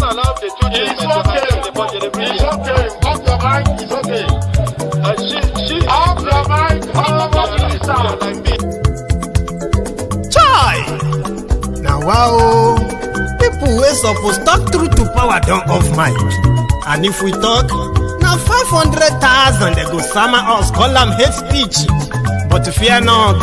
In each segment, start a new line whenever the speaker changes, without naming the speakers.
allowed the two
It's okay. It's okay. Off your mind. It's okay. Off your mind. What is sound?
Chai! Now wow, people wey suppose talk truth to power don't off mic. And if we talk, now 500,000 they go summer us, call them hate speech. But fear not,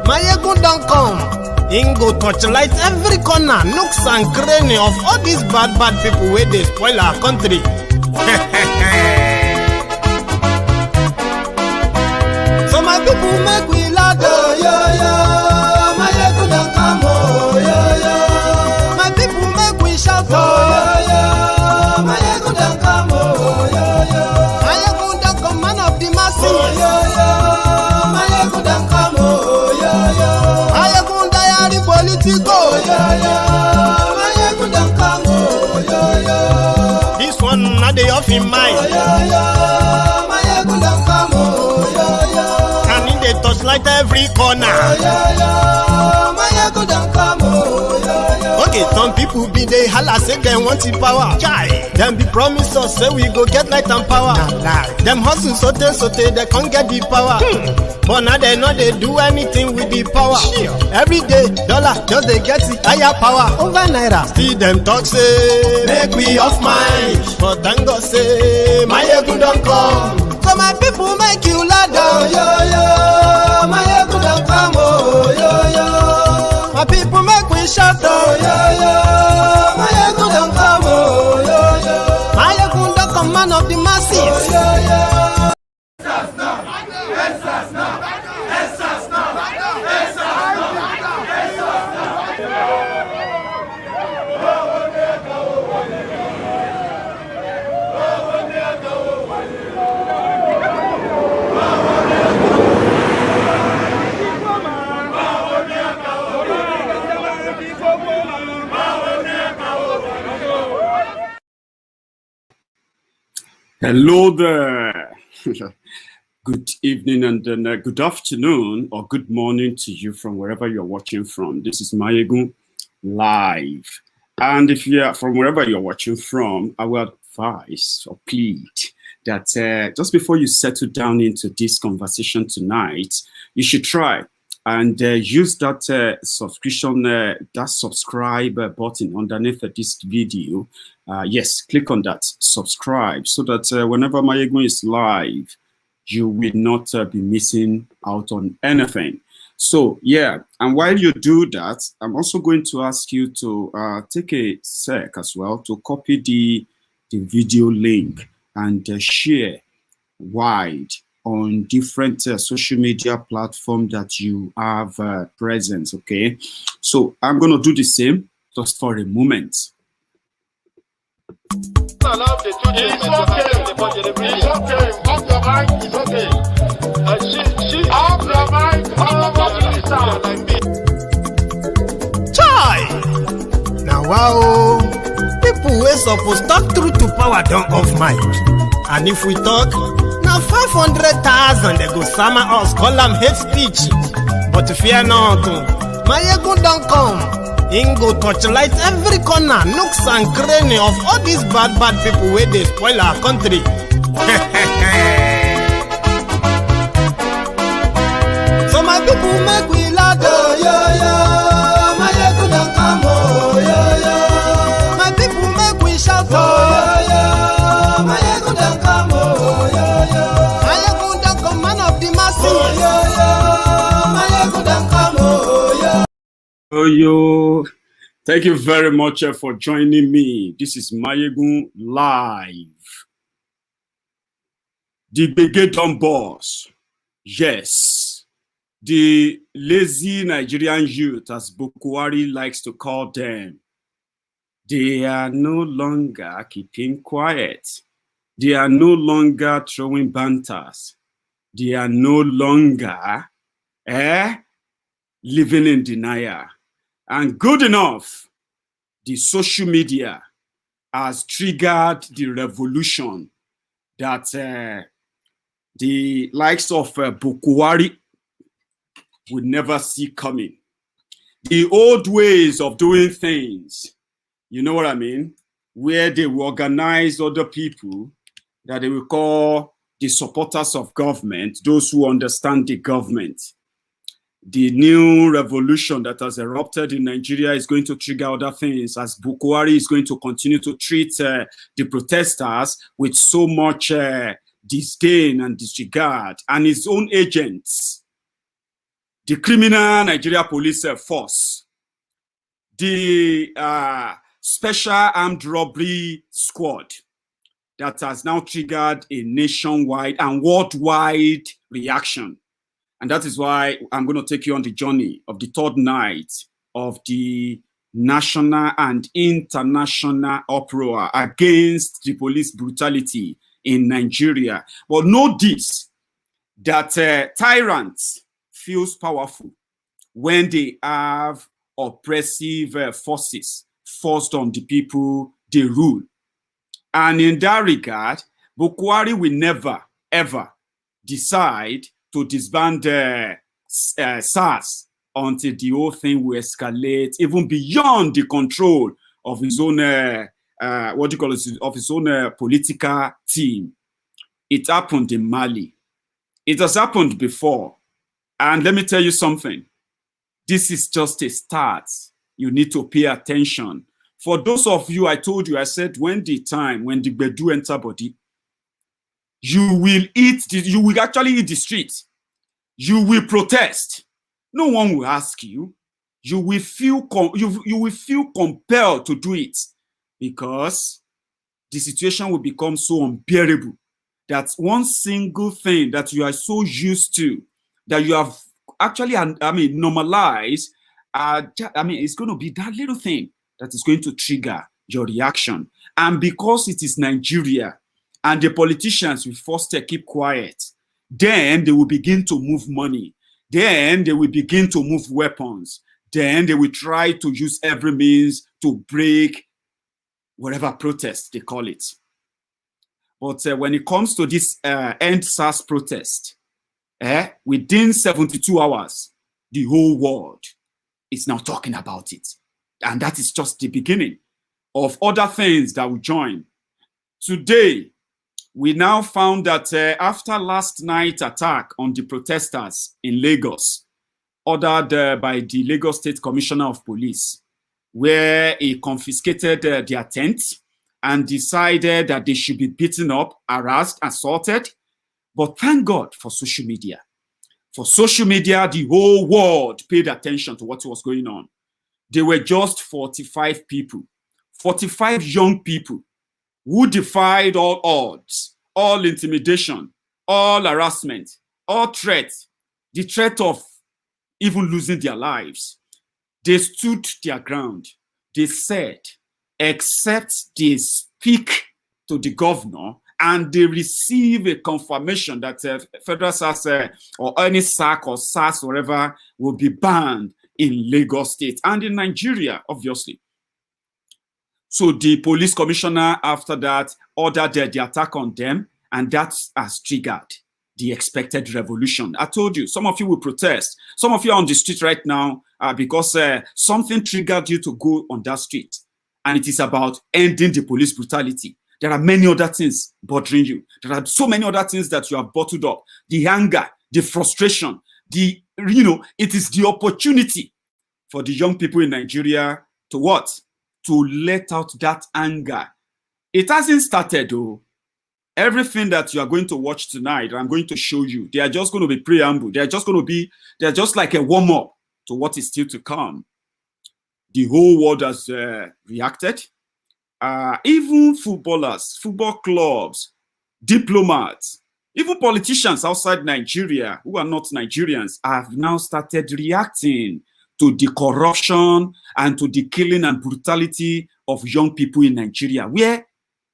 Maiyegun don't come. Ingo torchlight every corner, nooks and cranny of all these bad people where they spoil our country. So my people make we laugh, oh yo yo. Maiyegun don't come, oh yo yo. My people make we shout, oh yo yo. Maiyegun don't come, oh yo yo. Maiyegun don't come, man of the masses, oh yo yo. Maiyegun don't come, oh yo yo. Maiyegun diary Politico, oh yo yo. Maiyegun don't come, oh yo yo. This one not the off in mind, oh yo yo. Maiyegun don't come, oh yo yo. And in the touchlight every corner, oh yo yo. Maiyegun don't come, oh yo yo. Okay, some people be they holla say they want the power. Chai, them be promise us say we go get light and power. Them hustle sote they can't get the power. But now they know they do anything with the power. Every day, dollar just they get the higher power over naira. See them talk say make we off mind, but thank God say Maiyegun don't come. So my people make you loud, oh yo yo. Maiyegun don't come, oh yo yo. My people make we shout, oh yo yo. Maiyegun don't come, oh yo yo. Maiyegun don't come, man of the masses, oh yo yo.
Hello there. Good evening and then good afternoon or good morning to you from wherever you're watching from. This is Maiyegun live. And if you're from wherever you're watching from, I will advise or plead that just before you settle down into this conversation tonight, you should try and use that subscription, that subscribe button underneath this video. Yes, click on that, subscribe, so that whenever Maiyegun is live, you will not be missing out on anything. So yeah, and while you do that, I'm also going to ask you to take a sec as well to copy the video link and share wide on different social media platforms that you have present, okay? So I'm going to do the same just for a moment.
It's okay. It's okay. Off your mind. It's okay. Off your mind. What is sound?
Chai! Now wow, people wey suppose talk truth to power don't off mic. And if we talk, now 500,000 they go summer us, call them hate speech. But fear not, Maiyegun don't come. Ingo torchlight every corner, nooks and cranny of all these bad people where they spoil our country. So my people make we laugh, oh yo yo. Maiyegun don't come, oh yo yo. My people make we shout, oh yo yo. Maiyegun don't come, oh yo yo. Maiyegun don't come, man of the masses, oh yo yo. Maiyegun don't come, oh yo.
Oh, yo, thank you very much for joining me. This is Maiyegun live. The Brigade boss. Yes, the lazy Nigerian youth, as Buhari likes to call them. They are no longer keeping quiet. They are no longer throwing banters. They are no longer living in denial. And good enough, the social media has triggered the revolution that the likes of Buhari would never see coming. The old ways of doing things, you know what I mean, where they will organize other people that they will call the supporters of government, those who understand the government. The new revolution that has erupted in Nigeria is going to trigger other things, as Buhari is going to continue to treat the protesters with so much disdain and disregard, and his own agents, the criminal Nigeria police force, the special armed robbery squad that has now triggered a nationwide and worldwide reaction. And that is why I'm going to take you on the journey of the third night of the national and international uproar against the police brutality in Nigeria. But know this, that tyrants feels powerful when they have oppressive forces forced on the people they rule. And in that regard, Buhari will never, ever decide to disband SARS until the whole thing will escalate even beyond the control of his own, of his own political team. It happened in Mali. It has happened before. And let me tell you something. This is just a start. You need to pay attention. For those of you, I told you, I said, when the Gbedu enter body, you will actually eat the street. You will protest. No one will ask you. You will feel compelled to do it, because the situation will become so unbearable that one single thing that you are so used to, that you have actually, normalized, it's going to be that little thing that is going to trigger your reaction. And because it is Nigeria and the politicians will first keep quiet, then they will begin to move money. Then they will begin to move weapons. Then they will try to use every means to break whatever protest they call it. But when it comes to this End Sars Protest, within 72 hours, the whole world is now talking about it. And that is just the beginning of other things that will join. Today, we now found that after last night's attack on the protesters in Lagos, ordered by the Lagos State Commissioner of Police, where he confiscated their tents and decided that they should be beaten up, harassed, assaulted. But thank God for social media. For social media, the whole world paid attention to what was going on. They were just 45 people, 45 young people who defied all odds, all intimidation, all harassment, all threats, the threat of even losing their lives. They stood their ground. They said, except they speak to the governor and they receive a confirmation that federal SARS or any SAC or SARS, whatever, will be banned in Lagos State and in Nigeria, obviously. So the police commissioner, after that, ordered the attack on them, and that has triggered the expected revolution. I told you, some of you will protest. Some of you are on the street right now because something triggered you to go on that street, and it is about ending the police brutality. There are many other things bothering you. There are so many other things that you have bottled up. The anger, the frustration, it is the opportunity for the young people in Nigeria to what? To let out that anger. It hasn't started though. Everything that you are going to watch tonight, I'm going to show you, they are just going to be preamble. They're just like a warm-up to what is still to come. The whole world has reacted. Even footballers, football clubs, diplomats, even politicians outside Nigeria who are not Nigerians have now started reacting to the corruption and to the killing and brutality of young people in Nigeria, where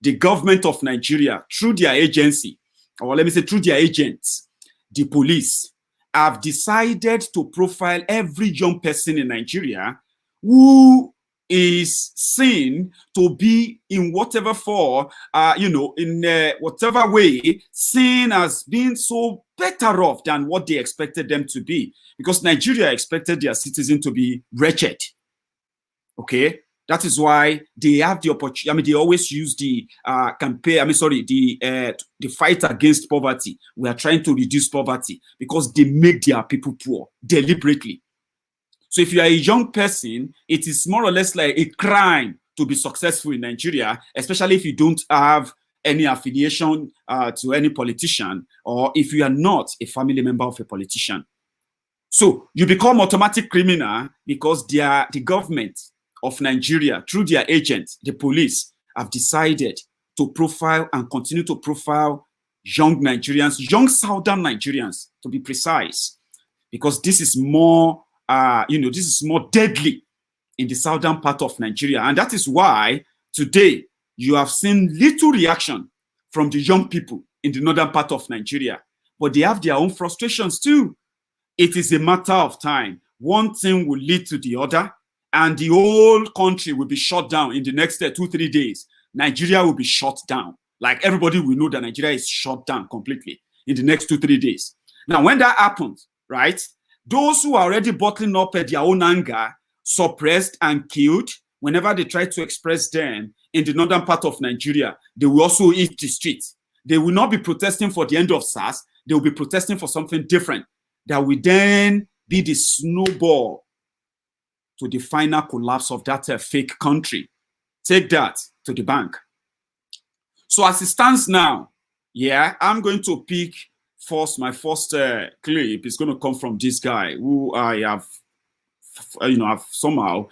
the government of Nigeria, through their agency, or let me say through their agents, the police, have decided to profile every young person in Nigeria who is seen to be in whatever form, in whatever way, seen as being so better off than what they expected them to be. Because Nigeria expected their citizens to be wretched. Okay? That is why they have the opportunity. I mean, they always use the campaign. I mean, sorry, the fight against poverty. We are trying to reduce poverty because they make their people poor deliberately. So if you are a young person, it is more or less like a crime to be successful in Nigeria, especially if you don't have any affiliation to any politician, or if you are not a family member of a politician. So you become automatic criminal because the government of Nigeria, through their agents, the police, have decided to profile and continue to profile young Nigerians, young Southern Nigerians, to be precise, because this is more, this is more deadly in the southern part of Nigeria. And that is why today you have seen little reaction from the young people in the northern part of Nigeria, but they have their own frustrations too. It is a matter of time. One thing will lead to the other, and the whole country will be shut down in the next 2-3 days. Nigeria will be shut down. Like everybody will know that Nigeria is shut down completely in the next 2-3 days. Now, when that happens, right, those who are already bottling up their own anger, suppressed and killed, whenever they try to express them in the northern part of Nigeria, they will also hit the streets. They will not be protesting for the end of SARS. They will be protesting for something different that will then be the snowball to the final collapse of that fake country. Take that to the bank. So as it stands now, yeah, I'm going to pick first. My first clip is going to come from this guy who I have, I've somehow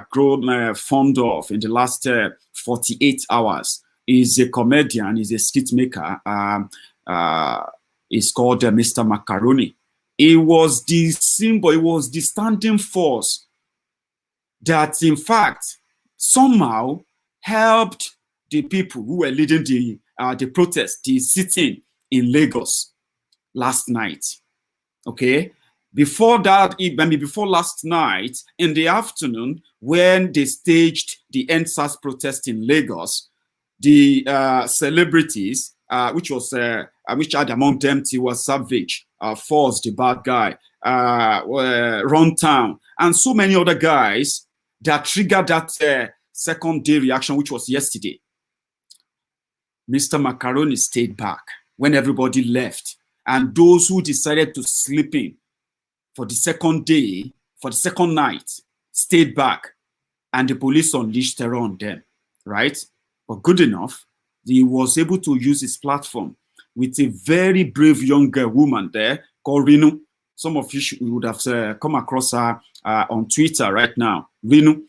grown fond of in the last 48 hours. He's a comedian. He's a skit maker. He's called Mr. Macaroni. It was the symbol, it was the standing force that, in fact, somehow helped the people who were leading the protest, the sitting in Lagos last night. Okay? Before that, before last night, in the afternoon, when they staged the End Sars Protest in Lagos, the celebrities, which had among them Tiwa Savage, Force, the bad guy, Runtown, and so many other guys that triggered that second day reaction, which was yesterday. Mr. Macaroni stayed back when everybody left, and those who decided to sleep in for the second day, for the second night, stayed back, and the police unleashed terror on them, right? But good enough, he was able to use his platform with a very brave young woman there called Rinu. Some of you would have come across her on Twitter right now, Rinu.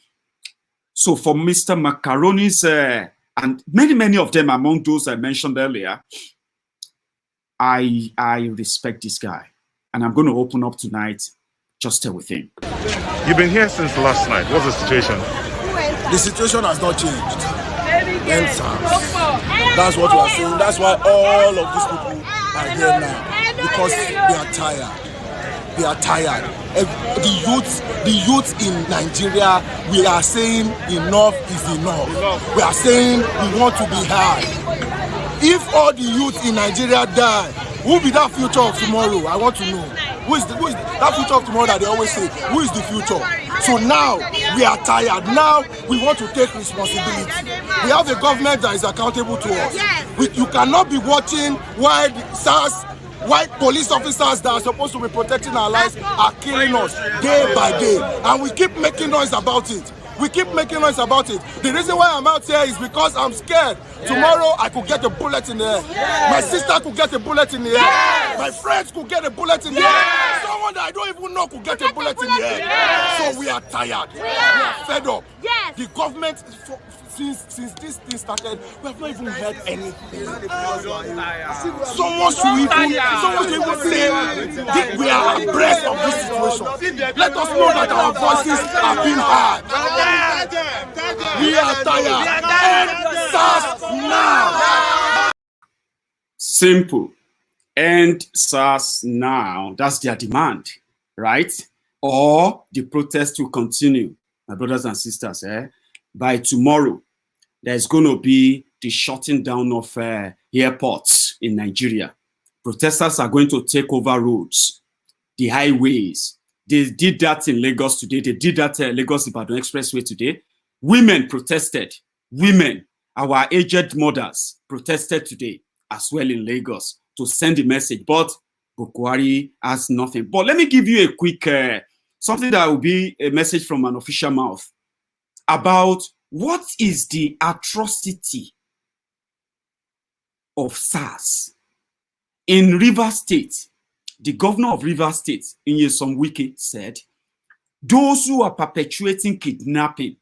So for Mr. Macaroni's, and many of them among those I mentioned earlier, I respect this guy. And I'm going to open up tonight just with him.
You've been here since last night. What's the situation?
The situation has not changed. End Sars. That's what we are saying. That's why all of these people are here now. Because they are tired. They are tired. The youth in Nigeria, we are saying enough is enough. We are saying we want to be heard. If all the youth in Nigeria die, who will be that future of tomorrow? I want to know. Who is that future of tomorrow that they always say? Who is the future? So now we are tired. Now we want to take responsibility. We have a government that is accountable to us. You cannot be watching while white police officers that are supposed to be protecting our lives are killing us day by day. And we keep making noise about it. We keep making noise about it. The reason why I'm out here is because I'm scared. Tomorrow I could get a bullet in the air. My sister could get a bullet in the air. My friends could get a bullet in the air. Someone that I don't even know could get a bullet in the air. So we are tired. We are fed up. The government, since this thing started, we have not even heard anything. Someone should even say we are abreast of this situation. Let us know that our voices are being heard. We are tired. End SARS now.
Simple. End SARS now. That's their demand, right? Or the protest will continue, my brothers and sisters. By tomorrow, there's going to be the shutting down of airports in Nigeria. Protesters are going to take over roads, the highways, They did that in Lagos today. They did that Lagos-Ibadan Expressway today. Women protested. Women, our aged mothers, protested today as well in Lagos to send a message. But Buhari has nothing. But let me give you a quick, something that will be a message from an official mouth about what is the atrocity of SARS. In Rivers State, the governor of Rivers State, Nyesom Wike, said, those who are perpetuating kidnapping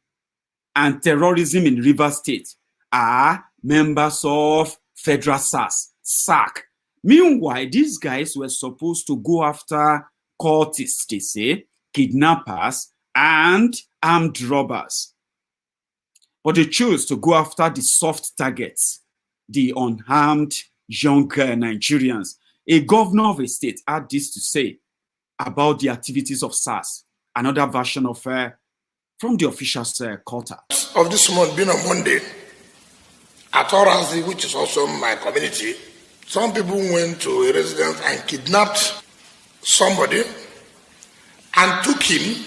and terrorism in Rivers State are members of Federal SARS, SAC. Meanwhile, these guys were supposed to go after cultists, they say, kidnappers, and armed robbers. But they chose to go after the soft targets, the unarmed young Nigerians. A governor of a state had this to say about the activities of SARS, another version of from the officials' quarter.
Of this month being on Monday, at Orazi, which is also my community, some people went to a residence and kidnapped somebody and took him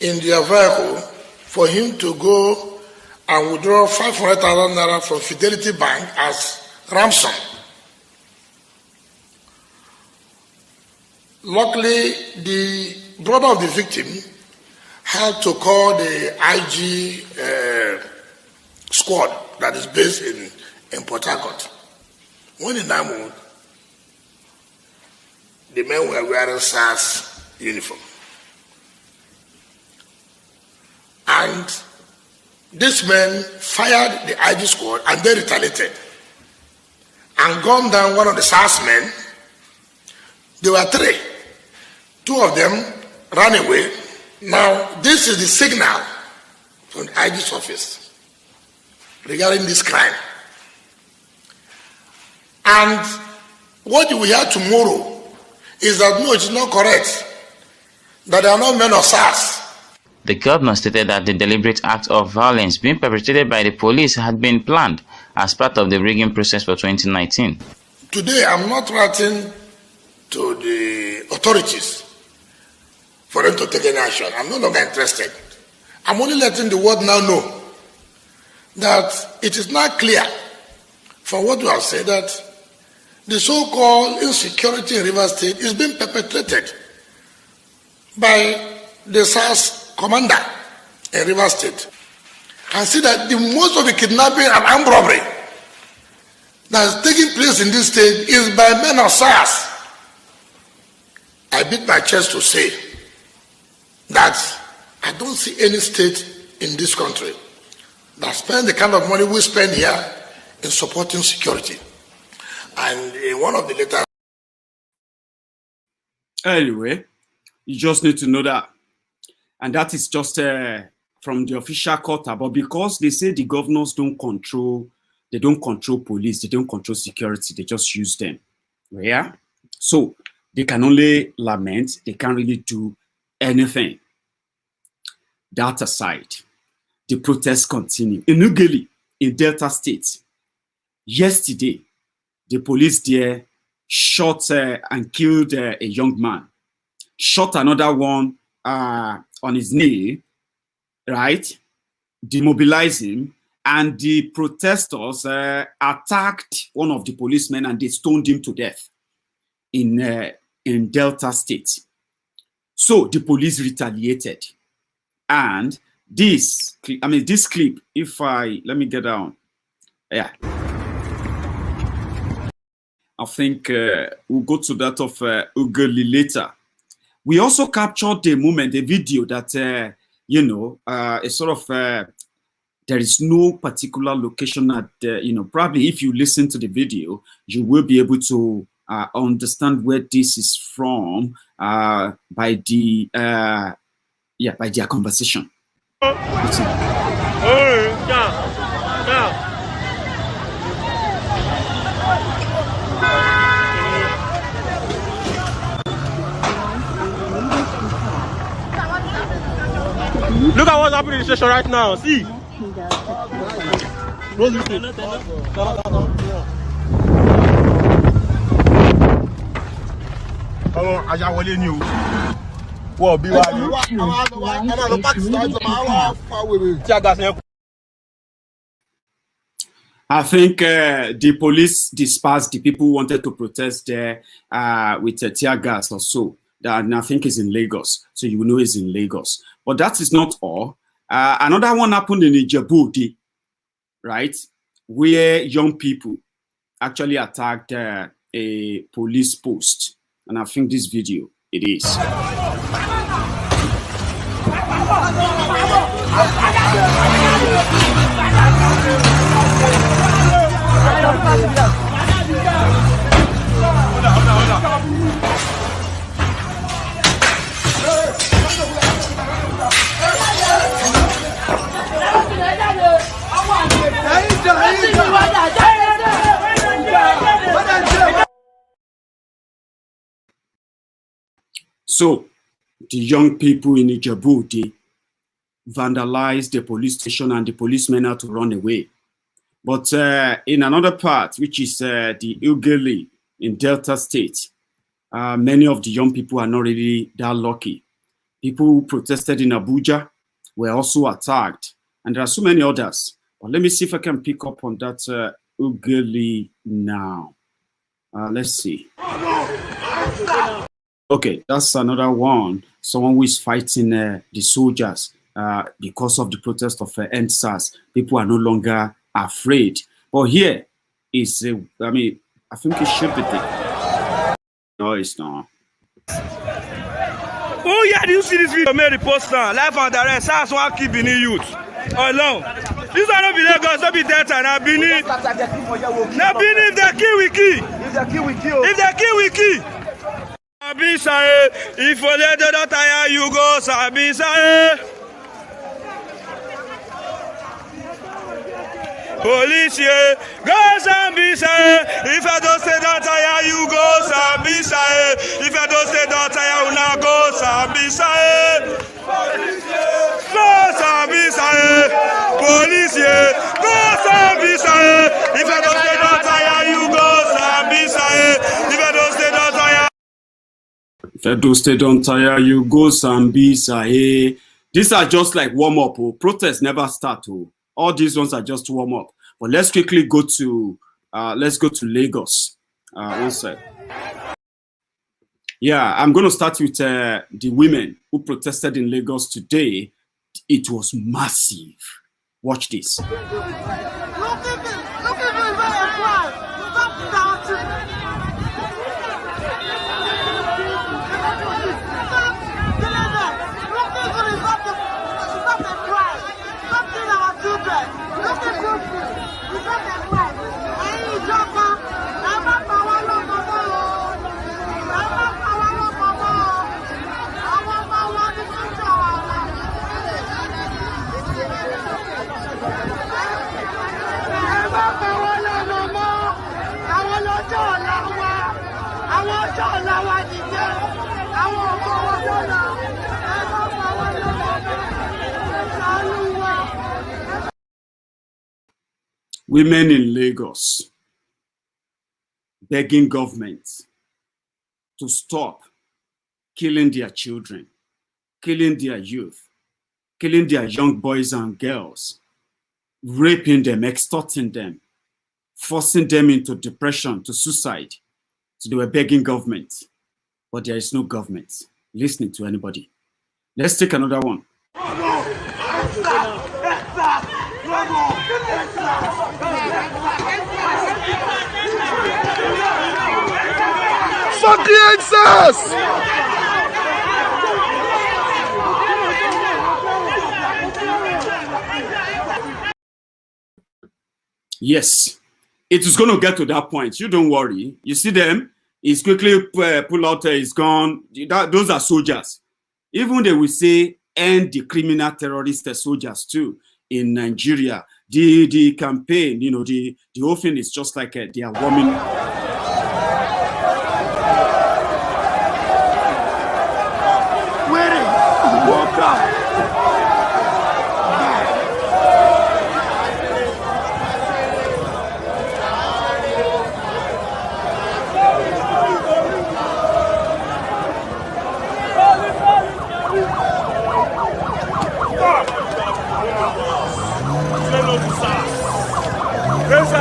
in their vehicle for him to go and withdraw 500,000 naira from Fidelity Bank as ransom. Luckily, the brother of the victim had to call the IG squad that is based in Port Harcourt. When in that mood, the men were wearing SARS uniform. And this man fired the IG squad and they retaliated and gunned down one of the SARS men. There were three. Two of them ran away. Now, this is the signal from the IG's office regarding this crime. And what you will hear tomorrow is that no, it's not correct, that they are not men of SARS.
The governor stated that the deliberate act of violence being perpetrated by the police had been planned as part of the rigging process for 2019.
Today, I'm not writing to the authorities for them to take any action. I'm no longer interested. I'm only letting the world now know that it is not clear from what you have said that the so-called insecurity in Rivers State is being perpetrated by the SARS commander in Rivers State. And see that the most of the kidnapping and armed robbery that is taking place in this state is by men of SARS. I beat my chest to say that I don't see any state in this country that spends the kind of money we spend here in supporting security. And in one of the letters.
Anyway, you just need to know that. And that is just from the official quarter. But because they say the governors don't control police, they don't control security, they just use them. Yeah? So they can only lament, they can't really do anything. That aside, the protests continue. In Ughelli, in Delta State, yesterday, the police there shot and killed a young man, shot another one on his knee, right? Demobilized him, and the protesters attacked one of the policemen and they stoned him to death in Delta State. So the police retaliated, and this clip, let me get down, yeah. I think we'll go to that of Ughelli later. We also captured the moment, the video that, a sort of, there is no particular location at, probably if you listen to the video, you will be able to understand where this is from by their conversation.
Look at what's happening in the station right now. See?
I think the police dispersed the people who wanted to protest there with tear gas or so. And I think it's in Lagos, so you know it's in Lagos. But that is not all. Another one happened in Ijebu, right, where young people actually attacked a police post. And I think this video, it is. So, the young people in Ijebu, they vandalized the police station and the policemen had to run away. But in another part, which is the Ughelli in Delta State, many of the young people are not really that lucky. People who protested in Abuja were also attacked, and there are so many others. But let me see if I can pick up on that Ughelli now. Let's see. Okay, that's another one. Someone who is fighting the soldiers because of the protest of End Sars. People are no longer afraid. But here is, I mean, I think it should be there. No, it's not.
Oh yeah, do you see this video? Made the poster live on direct. SARS want keep Benin youth alone. This are not be Lagos, not be Delta. Now Benin. Now Benin, if they kill, we kill. If they kill, we kill. If they kill, we kill. Sabisae, if you let the tire, you go Sabisae. Police, go Sabisae. If I don't say that tire, you go Sabisae. If I don't say that tire, you now go Sabisae. Go Sabisae. Police, go Sabisae. If I don't say that tire, you go Sabisae. If I don't say that tire.
If Edo State don't tire, you go Sambisa. Hey, these are just like warm up. Oh. Protests never start. Oh. All these ones are just warm up. But let's quickly go to Lagos. One sec. Yeah, I'm going to start with the women who protested in Lagos today. It was massive. Watch this. Women in Lagos begging government to stop killing their children, killing their youth, killing their young boys and girls, raping them, extorting them, forcing them into depression, to suicide. So they were begging government, but there is no government listening to anybody. Let's take another one.
Fuck the End Sars!
Yes, it is going to get to that point. You don't worry. You see them, he's quickly pull out, he's gone. Those are soldiers. Even they will say, end the criminal terrorist soldiers too in Nigeria. The campaign, you know, the whole thing is just like they are warming.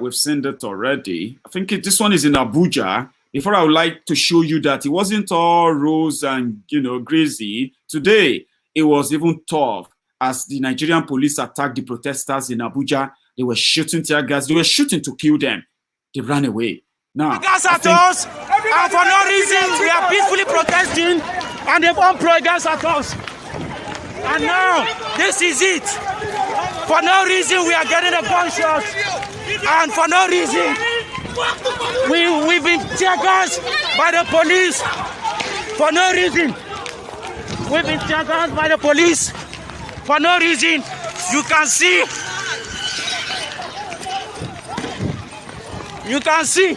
We've seen that already. I think this one is in Abuja. Before, I would like to show you that it wasn't all rose and, greasy. Today, it was even tough as the Nigerian police attacked the protesters in Abuja. They were shooting tear gas. They were shooting to kill them. They ran away. Now,
gas at us, and for no reason, we are peacefully protesting, and they've on gas at us. And now, this is it. For no reason, we are getting a gunshot, and for no reason, we've been tear gassed by the police. For no reason, we've been tear gassed by the police. For no reason, you can see. You can see.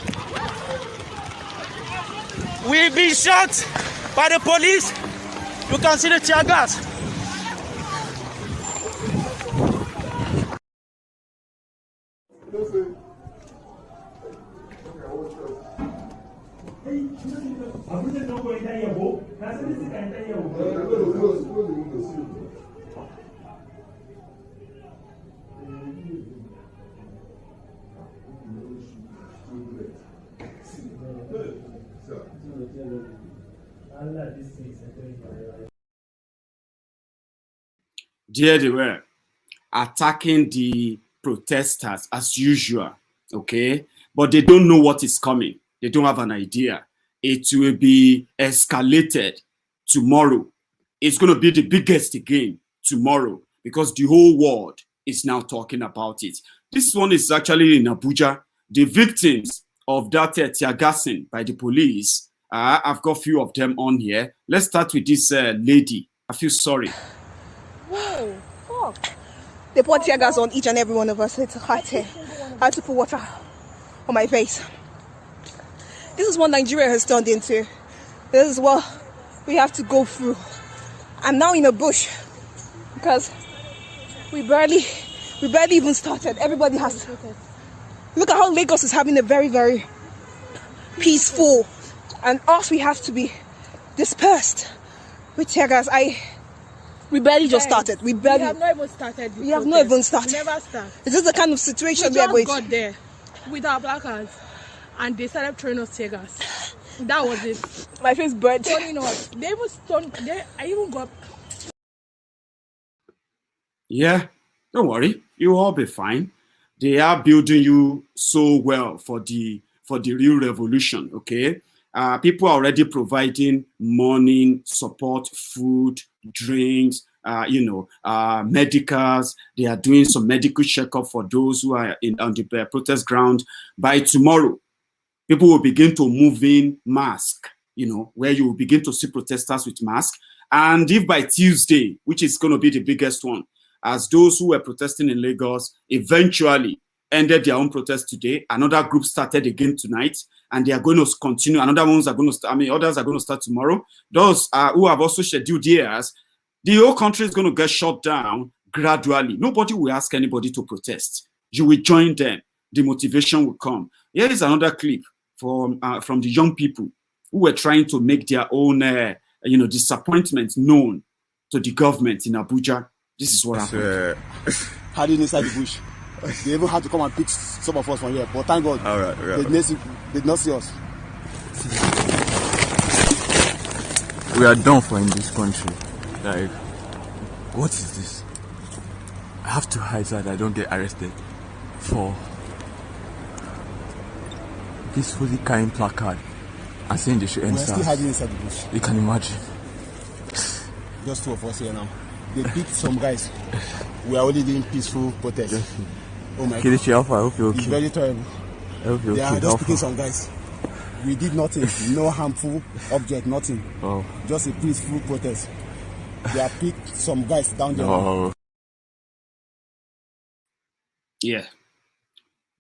We've been shot by the police. You can see the tear gas.
There they were, attacking the protesters as usual, okay? But they don't know what is coming. They don't have an idea. It will be escalated tomorrow. It's going to be the biggest again tomorrow because the whole world is now talking about it. This one is actually in Abuja. The victims of that tear gassing by the police, I've got a few of them on here. Let's start with this lady. I feel sorry.
Whoa, fuck. They poured tear gas on each and every one of us. It's hot here. I had to put water on my face. This is what Nigeria has turned into. This is what we have to go through. I'm now in a bush because we barely even started. Everybody has to look at how Lagos is having a very, very peaceful, and us, we have to be dispersed with tear gas. We barely just started. We have not even started. We have not even started. We never started. This is the kind of situation we are going. We just got there with our placards, and they started throwing us tear gas. That was it. My face burnt. Stoning us. They even stoned. I even got.
Yeah, don't worry. You'll all be fine. They are building you so well for the real revolution. Okay. People are already providing morning support, food, drinks, medicals. They are doing some medical checkup for those who are on the protest ground. By tomorrow, people will begin to move in mask, where you will begin to see protesters with masks. And if by Tuesday, which is going to be the biggest one, as those who were protesting in Lagos eventually ended their own protest today, another group started again tonight, and they are going to continue. Others are going to start tomorrow. Those who have also scheduled theirs, the whole country is going to get shut down gradually. Nobody will ask anybody to protest. You will join them. The motivation will come. Here is another clip from the young people who were trying to make their own, disappointment known to the government in Abuja. This is what happened.
Hiding inside the bush. They even had to come and pick some of us from here, but thank God, they did not see us.
We are done for in this country. Like, what is this? I have to hide so that I don't get arrested for this fully carrying placard and saying they should end SARS.
We're still hiding inside the bush.
You can imagine.
Just two of us here now. They picked some guys. We are only doing peaceful protest.
Yes.
Oh my
God. I hope you're okay.
It's very terrible.
I hope you're
they
okay.
are just picking some guys. We did nothing. No harmful object, nothing.
Oh.
Just a peaceful protest. They have picked some guys down there.
No.
Yeah.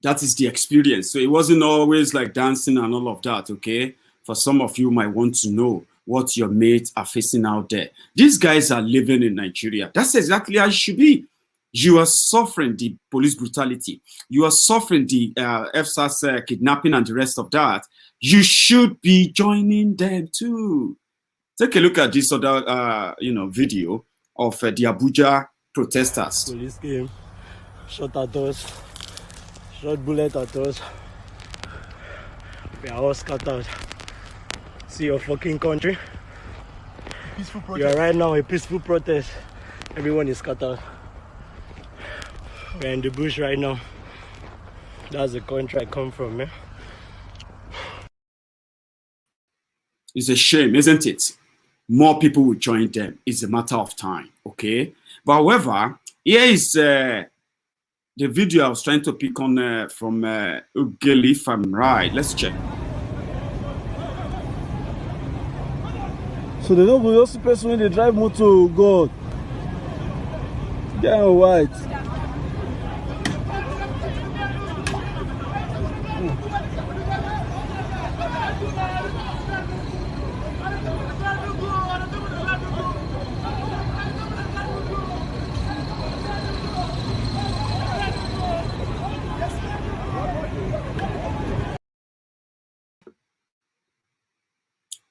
That is the experience. So it wasn't always like dancing and all of that, okay? For some of you might want to know what your mates are facing out there. These guys are living in Nigeria. That's exactly how it should be. You are suffering the police brutality. You are suffering the FSARS kidnapping and the rest of that. You should be joining them too. Take a look at this other, video of the Abuja protesters.
Police came, shot at us, Shot bullet at us. We are all scattered. See your fucking country.
Peaceful protest.
You are right now a peaceful protest. Everyone is scattered. We're in the bush right now. That's the country I come from, man.
It's a shame, isn't it? More people will join them. It's a matter of time, okay? But however, here is the video I was trying to pick on from Ugeli, if I'm right. Let's check.
So they don't go just person when they drive motor, God. Get white.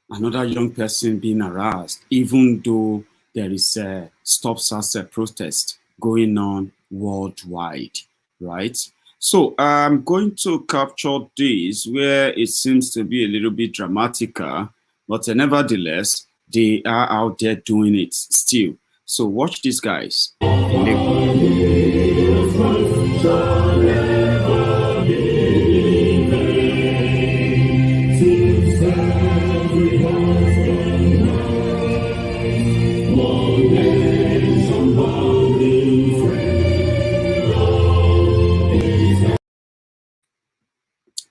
Another young person being harassed, even though there is a Stop SARS protest going on worldwide, right? So I'm going to capture this where it seems to be a little bit dramatical, but nevertheless, they are out there doing it still. So watch these guys.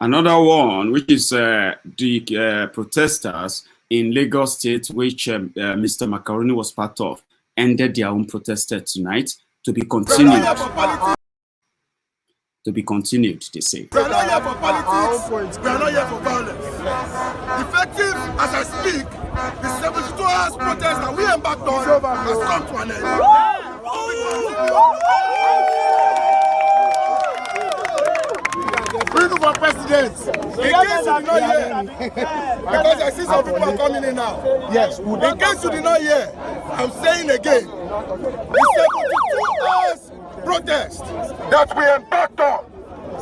Another one, which is the protesters in Lagos State, which Mr. Macaroni was part of, ended their own protest tonight to be continued. To be continued, they say.
We are not here for politics. We are not here for violence. Effective as I speak, the 72 hours protest that we embarked on has come to an end.
Bring for president.
In case you did not hear, because I see some people are coming in now.
Yes.
In case you did not hear, I'm saying again, the 72 hours protest that we embarked on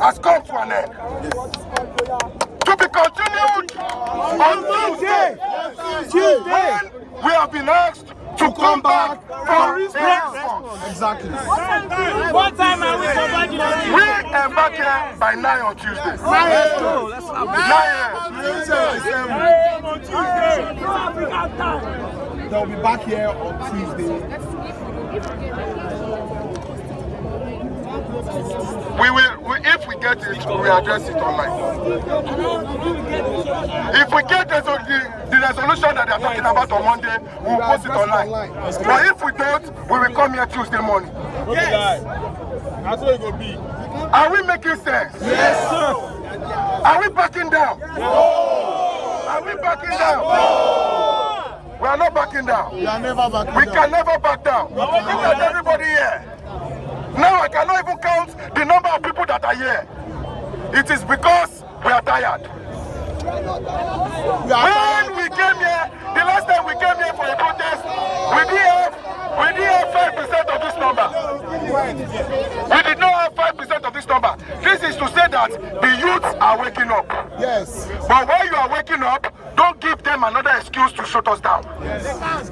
has come to an end. To be continued on Tuesday, when we have been asked to come back for response.
Exactly.
What time are we providing?
We embark here by 9 on Tuesday. 9
a.m. on Tuesday.
They'll be back here on Tuesday.
If we get it, we address it online. If we get the resolution that they are talking about on Monday, we will post it online. But if we don't, we will come here Tuesday morning.
Yes. That's what it will be.
Are we making sense?
Yes, sir.
Are we backing down?
No.
Are we backing down? No. We are not backing down.
We are never backing down.
We can never back down. Look at everybody here. Now I cannot even count the number of people that are here. It is because we are tired. When we came here, the last time we came here for a protest, we didn't have 5% of this number. We did not have 5% of this number. This is to say that the youths are waking up.
Yes.
But while you are waking up, don't give them another excuse to shut us down.
Yes.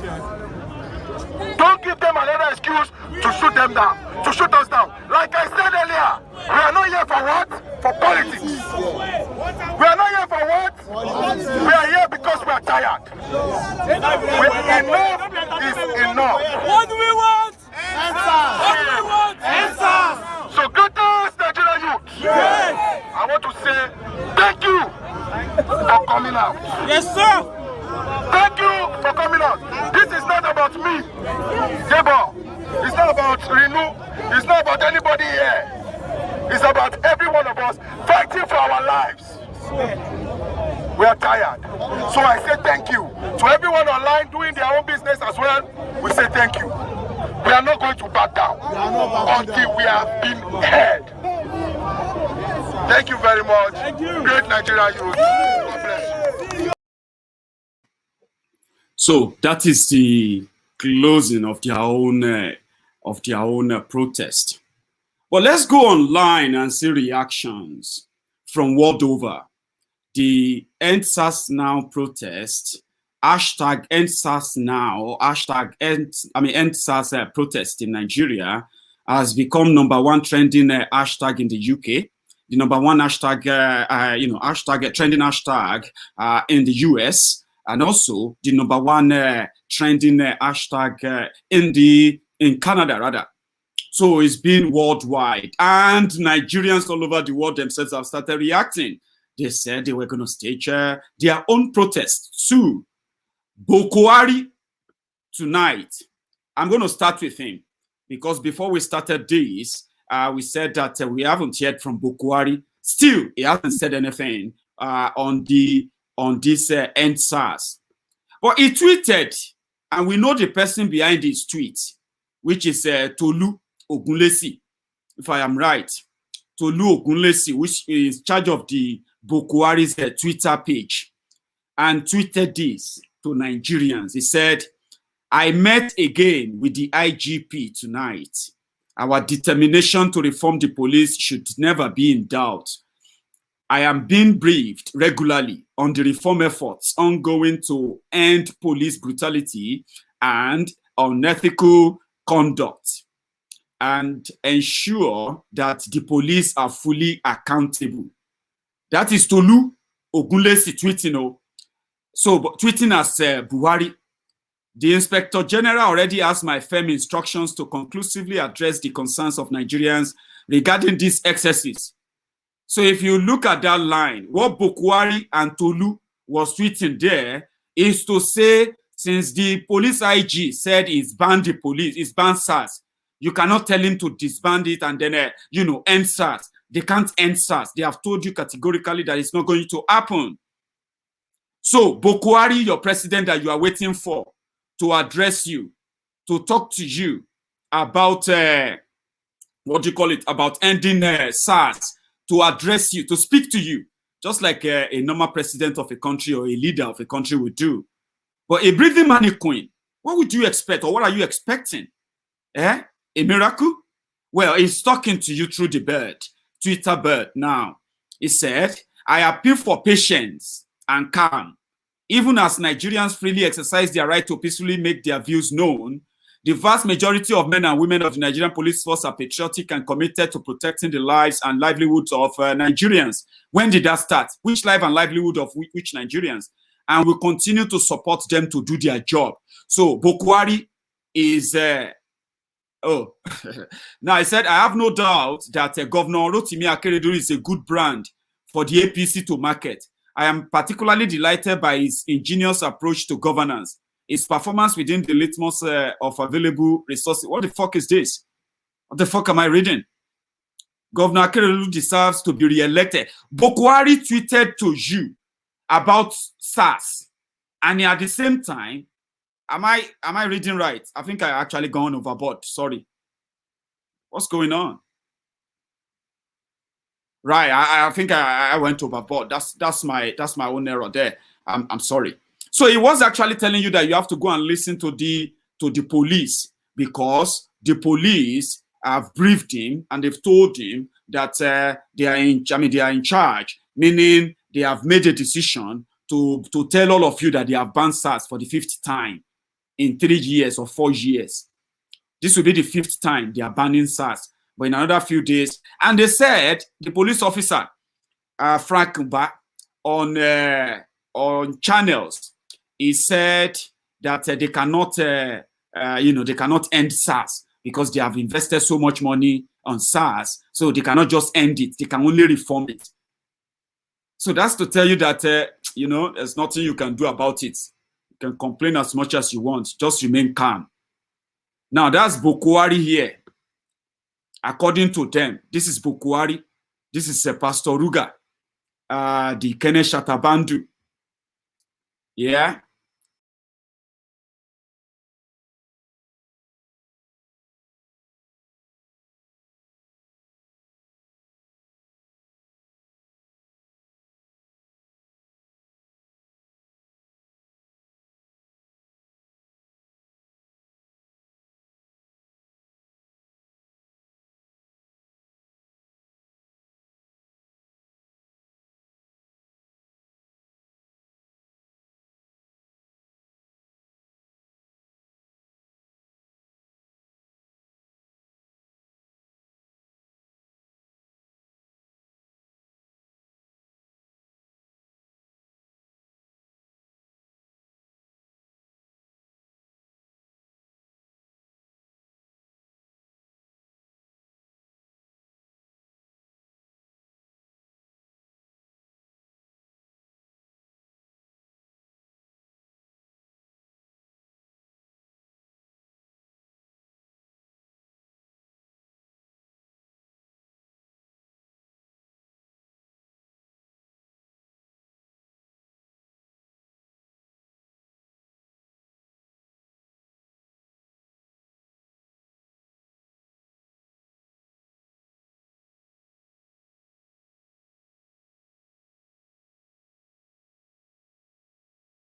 Don't give them another excuse to shoot them down, to shoot us down. Like I said earlier, we are not here for what? For politics. We are not here for what? We are here because we are tired. Enough is enough.
What do we want? End Sars. What do we want? End Sars.
So greetings, Nigerian youth.
Yes.
I want to say thank you for coming out.
Yes, sir.
Thank you for coming out. This is not about me, Debo. It's not about Renew. It's not about anybody here. It's about every one of us fighting for our lives. We are tired. So I say thank you. To everyone online doing their own business as well, we say thank you. We are not going to back down until we have been heard. Thank you very much. Thank you. Great Nigeria youth. God bless you.
So that is the closing of their own protest. But let's go online and see reactions from world over. The End Sars Now protest, hashtag End Sars Now, hashtag End Sars protest in Nigeria has become #1 trending hashtag in the UK, the #1 hashtag, trending hashtag in the US, and also the #1 trending hashtag in Canada rather. So it's been worldwide, and Nigerians all over the world themselves have started reacting. They said they were going to stage their own protest too. Buhari tonight. I'm going to start with him because before we started this, we said that we haven't heard from Buhari. Still, he hasn't said anything on this End Sars. But he tweeted, and we know the person behind his tweet, which is Tolu Ogunlesi, if I am right. Tolu Ogunlesi, which is in charge of the Buhari's Twitter page, and tweeted this to Nigerians. He said, I met again with the IGP tonight. Our determination to reform the police should never be in doubt. I am being briefed regularly on the reform efforts ongoing to end police brutality and unethical conduct and ensure that the police are fully accountable. That is Tolu Ogunlesi tweeting. So tweeting as Buhari. The Inspector General already has my firm instructions to conclusively address the concerns of Nigerians regarding these excesses. So if you look at that line, what Buhari and Tolu was tweeting there is to say, since the police IG said it's banned the police, it's banned SARS, you cannot tell him to disband it and then, end SARS. They can't end SARS. They have told you categorically that it's not going to happen. So Buhari, your president that you are waiting for to address you, to talk to you about, about ending SARS, to address you, to speak to you, just like a normal president of a country or a leader of a country would do. But a breathing mannequin, what would you expect, or what are you expecting? A miracle? Well, he's talking to you through the bird, Twitter bird now. He said, I appeal for patience and calm. Even as Nigerians freely exercise their right to peacefully make their views known, the vast majority of men and women of the Nigerian police force are patriotic and committed to protecting the lives and livelihoods of Nigerians. When did that start? Which life and livelihood of which Nigerians? And we continue to support them to do their job. So Buhari is... Now I said, I have no doubt that Governor Rotimi Akeredolu is a good brand for the APC to market. I am particularly delighted by his ingenious approach to governance, his performance within the litmus of available resources. What the fuck is this? What the fuck am I reading? Governor Akeredolu deserves to be re-elected. Buhari tweeted to you about SARS, and at the same time, am I reading right? I think I actually gone overboard. Sorry. What's going on? Right, I think I went overboard. That's my own error there. I'm sorry. So he was actually telling you that you have to go and listen to the police, because the police have briefed him and they've told him that they are in charge, meaning they have made a decision to tell all of you that they have banned SARS for the 5th time in 3 years or 4 years. This will be the 5th time they are banning SARS. But in another few days, and they said the police officer, Frank Mba, on channels, he said that they cannot, they cannot end SARS because they have invested so much money on SARS, so they cannot just end it; they can only reform it. So that's to tell you that there's nothing you can do about it. You can complain as much as you want, just remain calm. Now that's Buhari here. According to them, this is Buhari, this is Pastor Ruga, the Kenneth Shatabandu. Yeah.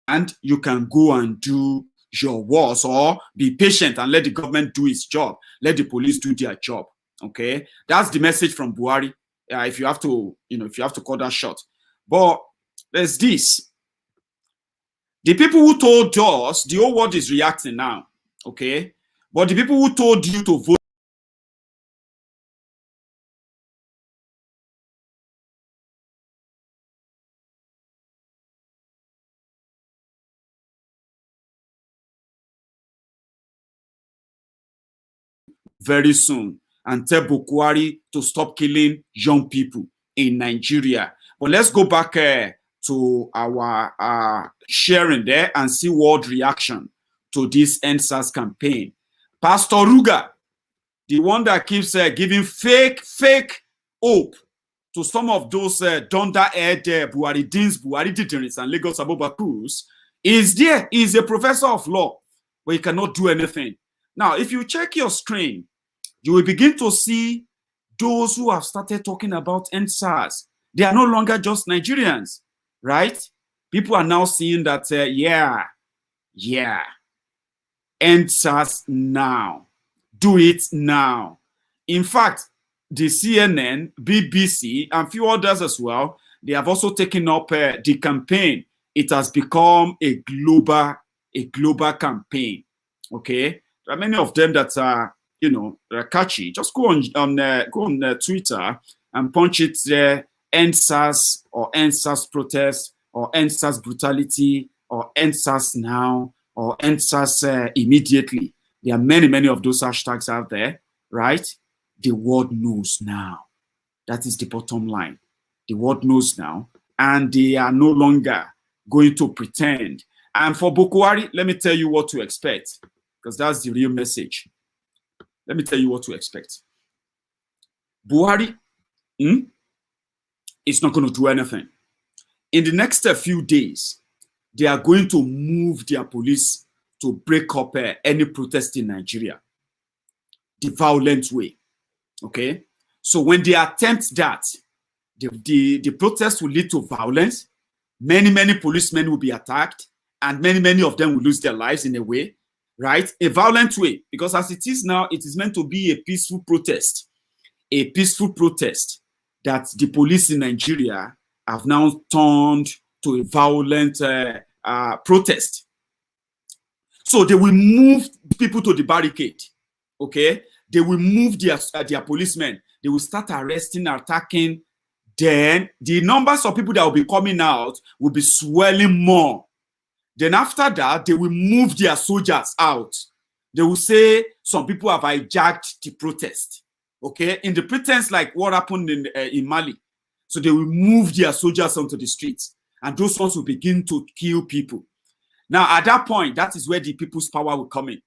and you can go and do your worst, or be patient and let the government do its job. Let the police do their job. Okay, that's the message from Buhari. If you have to, if you have to call that shot. But there's this. The people who told us, the whole world is reacting now. Okay, but the people who told you to vote very soon and tell Buhari to stop killing young people in Nigeria. But let's go back to our sharing there and see world reaction to this End Sars campaign. Pastor Ruga, the one that keeps giving fake hope to some of those dunderhead Buhari Deans, Buhari Didins, and Lagos Abubakars, is there. He's a professor of law, but he cannot do anything. Now, if you check your screen, you will begin to see those who have started talking about End Sars. They are no longer just Nigerians, right? People are now seeing that, End Sars now. Do it now. In fact, the CNN, BBC, and few others as well, they have also taken up the campaign. It has become a global campaign. Okay, there are many of them that are, they're catchy. Just go on Twitter and punch it there: End Sars, or End Sars Protest, or End Sars Brutality, or End Sars now, or End Sars immediately. There are many of those hashtags out there, right? The world knows now. That is the bottom line. The world knows now, and they are no longer going to pretend. And for Buhari, let me tell you what to expect, because that's the real message. Let me tell you what to expect. Buhari is not going to do anything. In the next few days, they are going to move their police to break up any protest in Nigeria the violent way. Okay, so when they attempt that, the protest will lead to violence. Many policemen will be attacked, and many of them will lose their lives in a way, right? A violent way, because as it is now, it is meant to be a peaceful protest. A peaceful protest that the police in Nigeria have now turned to a violent protest. So they will move people to the barricade, okay? They will move their policemen. They will start arresting, attacking. Then the numbers of people that will be coming out will be swelling more. Then after that, they will move their soldiers out. They will say some people have hijacked the protest, okay? In the pretense like what happened in Mali. So they will move their soldiers onto the streets, and those ones will begin to kill people. Now, at that point, that is where the people's power will come in.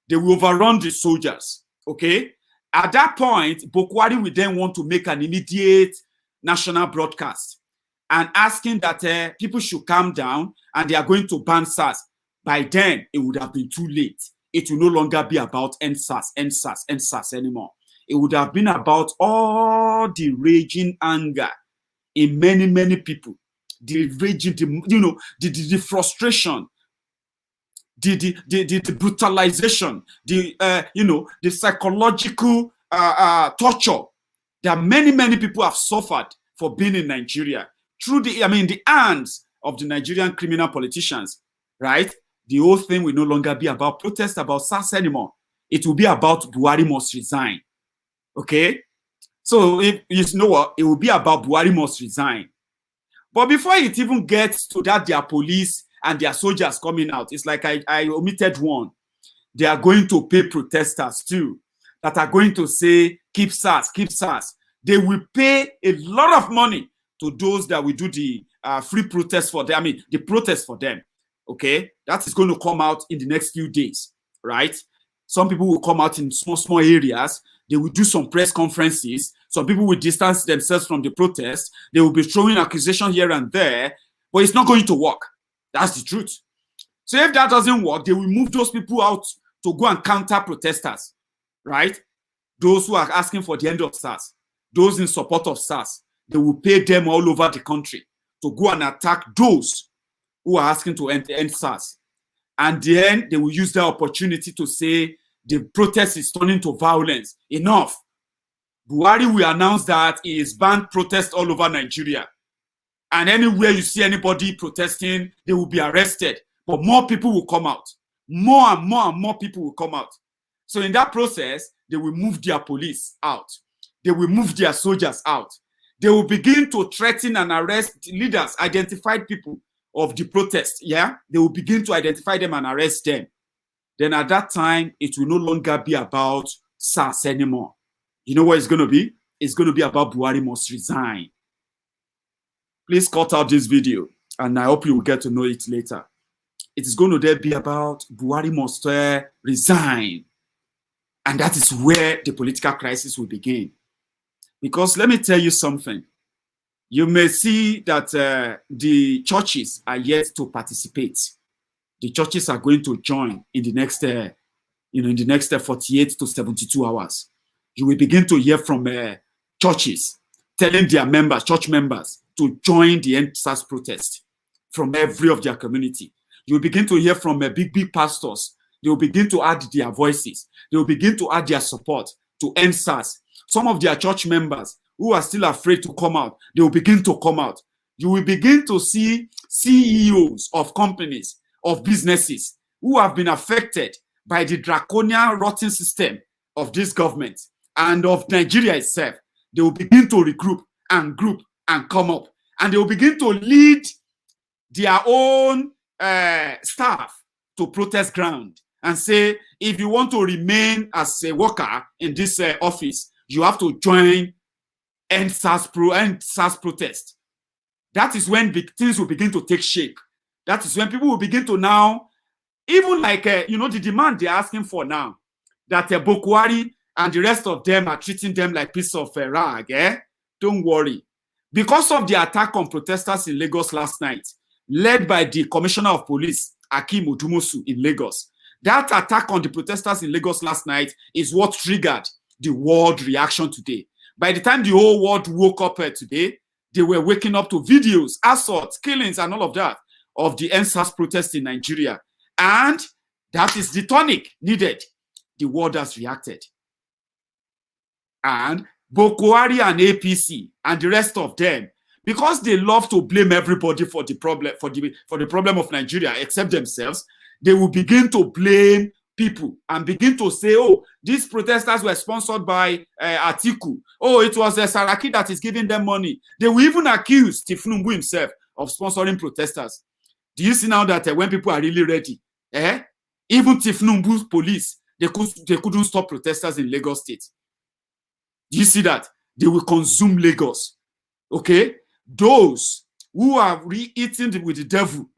They will overrun the soldiers, okay? At that point, Buhari will then want to make an immediate national broadcast and asking that people should calm down and they are going to ban SARS. By then, it would have been too late. It will no longer be about End Sars anymore. It would have been about all the raging anger in many people. The raging, the frustration, the brutalization, the psychological torture that many people have suffered for being in Nigeria through the hands of the Nigerian criminal politicians, right? The whole thing will no longer be about protest about SARS anymore. It will be about Buhari must resign. Okay? So if you know what, it will be about Buhari must resign. But before it even gets to that, their police and their soldiers coming out, it's like I omitted one. They are going to pay protesters too, that are going to say, keep SARS, keep SARS. They will pay a lot of money to those that will do the free protest for them, the protest for them. Okay, that is going to come out in the next few days, right? Some people will come out in small areas. They will do some press conferences. Some people will distance themselves from the protest. They will be throwing accusations here and there, but it's not going to work. That's the truth. So if that doesn't work, they will move those people out to go and counter protesters, right? Those who are asking for the end of SARS, those in support of SARS, they will pay them all over the country to go and attack those who are asking to end SARS. And then they will use that opportunity to say the protest is turning to violence. Enough. Buhari will announce that he is banned protest all over Nigeria. And anywhere you see anybody protesting, they will be arrested. But more people will come out. More and more and more people will come out. So in that process, they will move their police out. They will move their soldiers out. They will begin to threaten and arrest leaders, identified people of the protest. Yeah, they will begin to identify them and arrest them. Then at that time, it will no longer be about SARS anymore. You know what it's going to be? It's going to be about Buhari must resign. Please cut out this video, and I hope you will get to know it later. It is going to then be about Buhari must resign. And that is where the political crisis will begin. Because let me tell you something. You may see that the churches are yet to participate. The churches are going to join in the next, in the next 48 to 72 hours. You will begin to hear from churches telling their members, church members, to join the End Sars Protest from every of their community. You will begin to hear from big pastors. They will begin to add their voices. They will begin to add their support to End Sars. Some of their church members who are still afraid to come out, they will begin to come out. You will begin to see CEOs of companies, of businesses who have been affected by the draconian rotten system of this government and of Nigeria itself. They will begin to regroup and group and come up. And they will begin to lead their own staff to protest ground and say, if you want to remain as a worker in this office, you have to join End Sars Protest. That is when things will begin to take shape. That is when people will begin to now, even like, the demand they're asking for now, that Buhari and the rest of them are treating them like piece of rag. Don't worry. Because of the attack on protesters in Lagos last night, led by the Commissioner of Police, Hakeem Odumosu in Lagos, that attack on the protesters in Lagos last night is what triggered the world reaction today. By the time the whole world woke up today, they were waking up to videos, assaults, killings, and all of that of the End Sars protest in Nigeria. And that is the tonic needed. The world has reacted. And Buhari and APC and the rest of them, because they love to blame everybody for the problem, for the problem of Nigeria, except themselves, they will begin to blame people and begin to say, oh, these protesters were sponsored by Atiku. Oh, it was Saraki that is giving them money. They will even accuse Tifnumbu himself of sponsoring protesters. Do you see now that when people are really ready, even Tifnumbu's police, they couldn't stop protesters in Lagos State. Do you see that? They will consume Lagos. Okay? Those who are eating with the devil,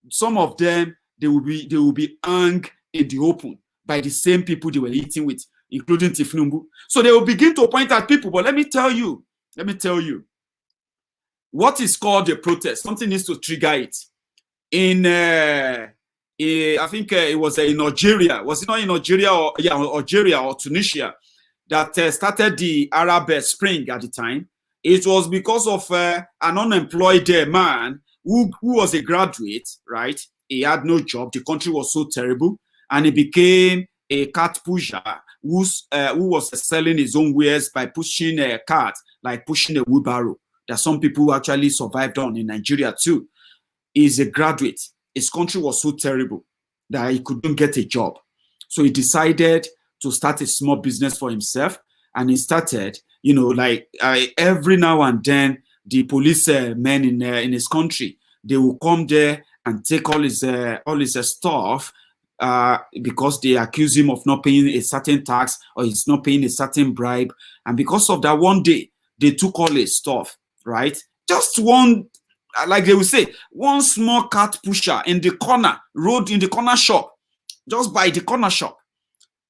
some of them, they will be hung in the open by the same people they were eating with, including Tifnumbu. So they will begin to point at people. But let me tell you, what is called a protest, something needs to trigger it. I think it was in Algeria. Was it not in Algeria or Algeria or Tunisia that started the Arab Spring at the time? It was because of an unemployed man who was a graduate, right? He had no job. The country was so terrible. And he became a cart pusher who was selling his own wares by pushing a cart, like pushing a wheelbarrow, that some people actually survived on in Nigeria too. He's a graduate. His country was so terrible that he couldn't get a job. So he decided to start a small business for himself. And he started, every now and then, the police men in his country, they will come there and take all his stuff because they accuse him of not paying a certain tax or he's not paying a certain bribe. And because of that, one day, they took all his stuff, right? Just one, like they will say, one small cart pusher in the corner shop, just by the corner shop.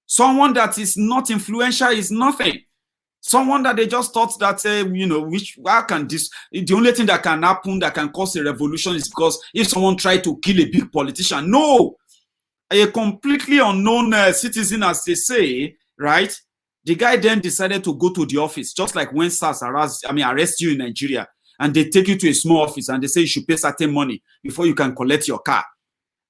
Someone that is not influential is nothing. Someone that they just thought that, the only thing that can happen, that can cause a revolution is because if someone tried to kill a big politician. No, a completely unknown citizen, as they say, right? The guy then decided to go to the office, just like when SARS arrest you in Nigeria. and they take you to a small office and they say you should pay certain money before you can collect your car.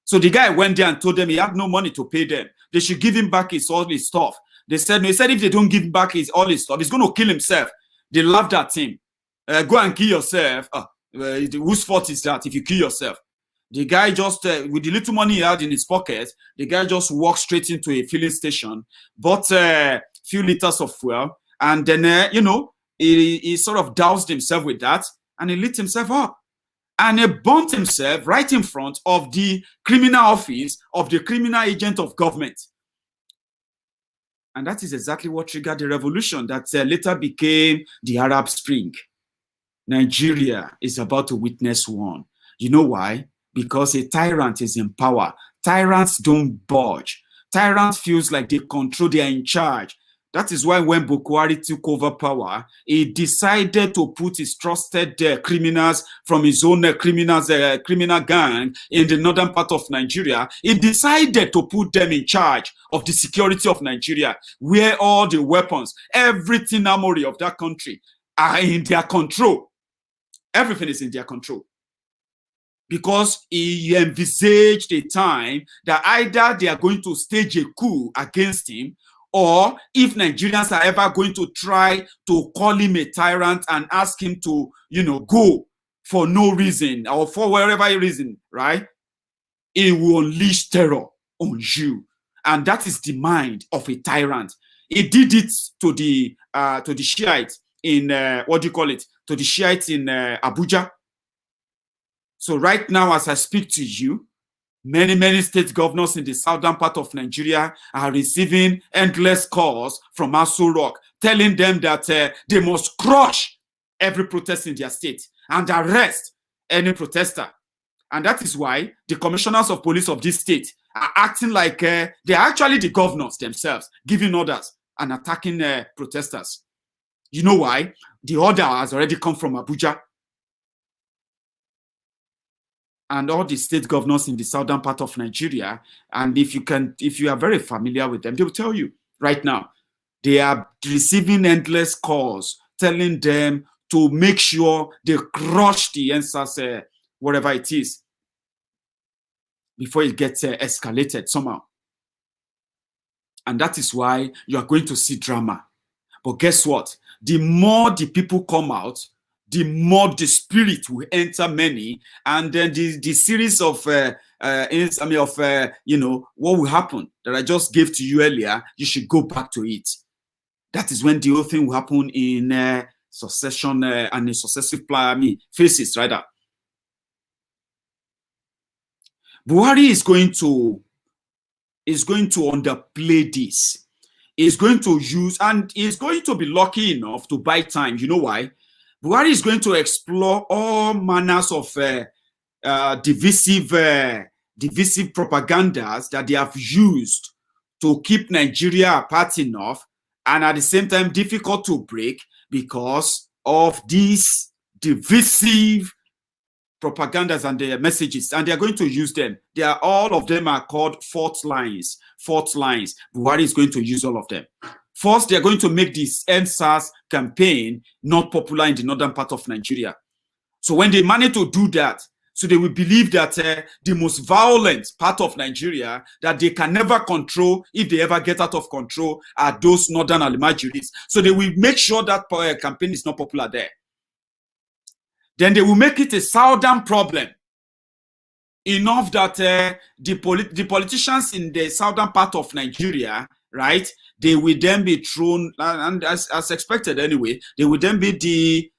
So the guy went there and told them he had no money to pay them. They should give him back all his stuff. They said, no, he said if they don't give him back all his stuff, he's going to kill himself. They laughed at him. Go and kill yourself. Whose fault is that if you kill yourself? The guy just, with the little money he had in his pocket, the guy just walked straight into a filling station, bought a few liters of fuel, and then, he sort of doused himself with that, and he lit himself up. And he burnt himself right in front of the criminal office of the criminal agent of government. And that is exactly what triggered the revolution that later became the Arab Spring. Nigeria is about to witness one. You know why? Because a tyrant is in power. Tyrants don't budge. Tyrants feels like they control, they are in charge. That is why when Buhari took over power, he decided to put his trusted criminals from his own criminal gang in the northern part of Nigeria. He decided to put them in charge of the security of Nigeria, where all the weapons, everything armory of that country are in their control. Everything is in their control. Because he envisaged a time that either they are going to stage a coup against him, or if Nigerians are ever going to try to call him a tyrant and ask him to, go for no reason or for whatever reason, right? He will unleash terror on you. And that is the mind of a tyrant. He did it to the Shiites in, to the Shiites in Abuja. So right now, as I speak to you, many state governors in the southern part of Nigeria are receiving endless calls from Aso Rock, telling them that they must crush every protest in their state and arrest any protester. And that is why the commissioners of police of this state are acting like they're actually the governors themselves, giving orders and attacking protesters. You know why? The order has already come from Abuja. And all the state governors in the southern part of Nigeria, and if you are very familiar with them, they will tell you right now, they are receiving endless calls telling them to make sure they crush the End Sars, whatever it is, before it gets escalated somehow. And that is why you are going to see drama. But guess what? The more the people come out, the more the spirit will enter many, and then the series of what will happen that I just gave to you earlier, you should go back to it. That is when the whole thing will happen in succession and in successive phases, rather. Buhari is going to underplay this. He's going to use, and he's going to be lucky enough to buy time. You know why? Buhari is going to explore all manners of divisive propagandas that they have used to keep Nigeria apart enough, and at the same time difficult to break because of these divisive propagandas and their messages, and they are going to use them. All of them are called fault lines. Buhari is going to use all of them. First, they're going to make this End Sars campaign not popular in the northern part of Nigeria. So when they manage to do that, so they will believe that the most violent part of Nigeria that they can never control, if they ever get out of control, are those northern Almajiris. So they will make sure that campaign is not popular there. Then they will make it a southern problem. Enough that the politicians in the southern part of Nigeria, right, they will then be thrown, and as expected anyway, they will then be the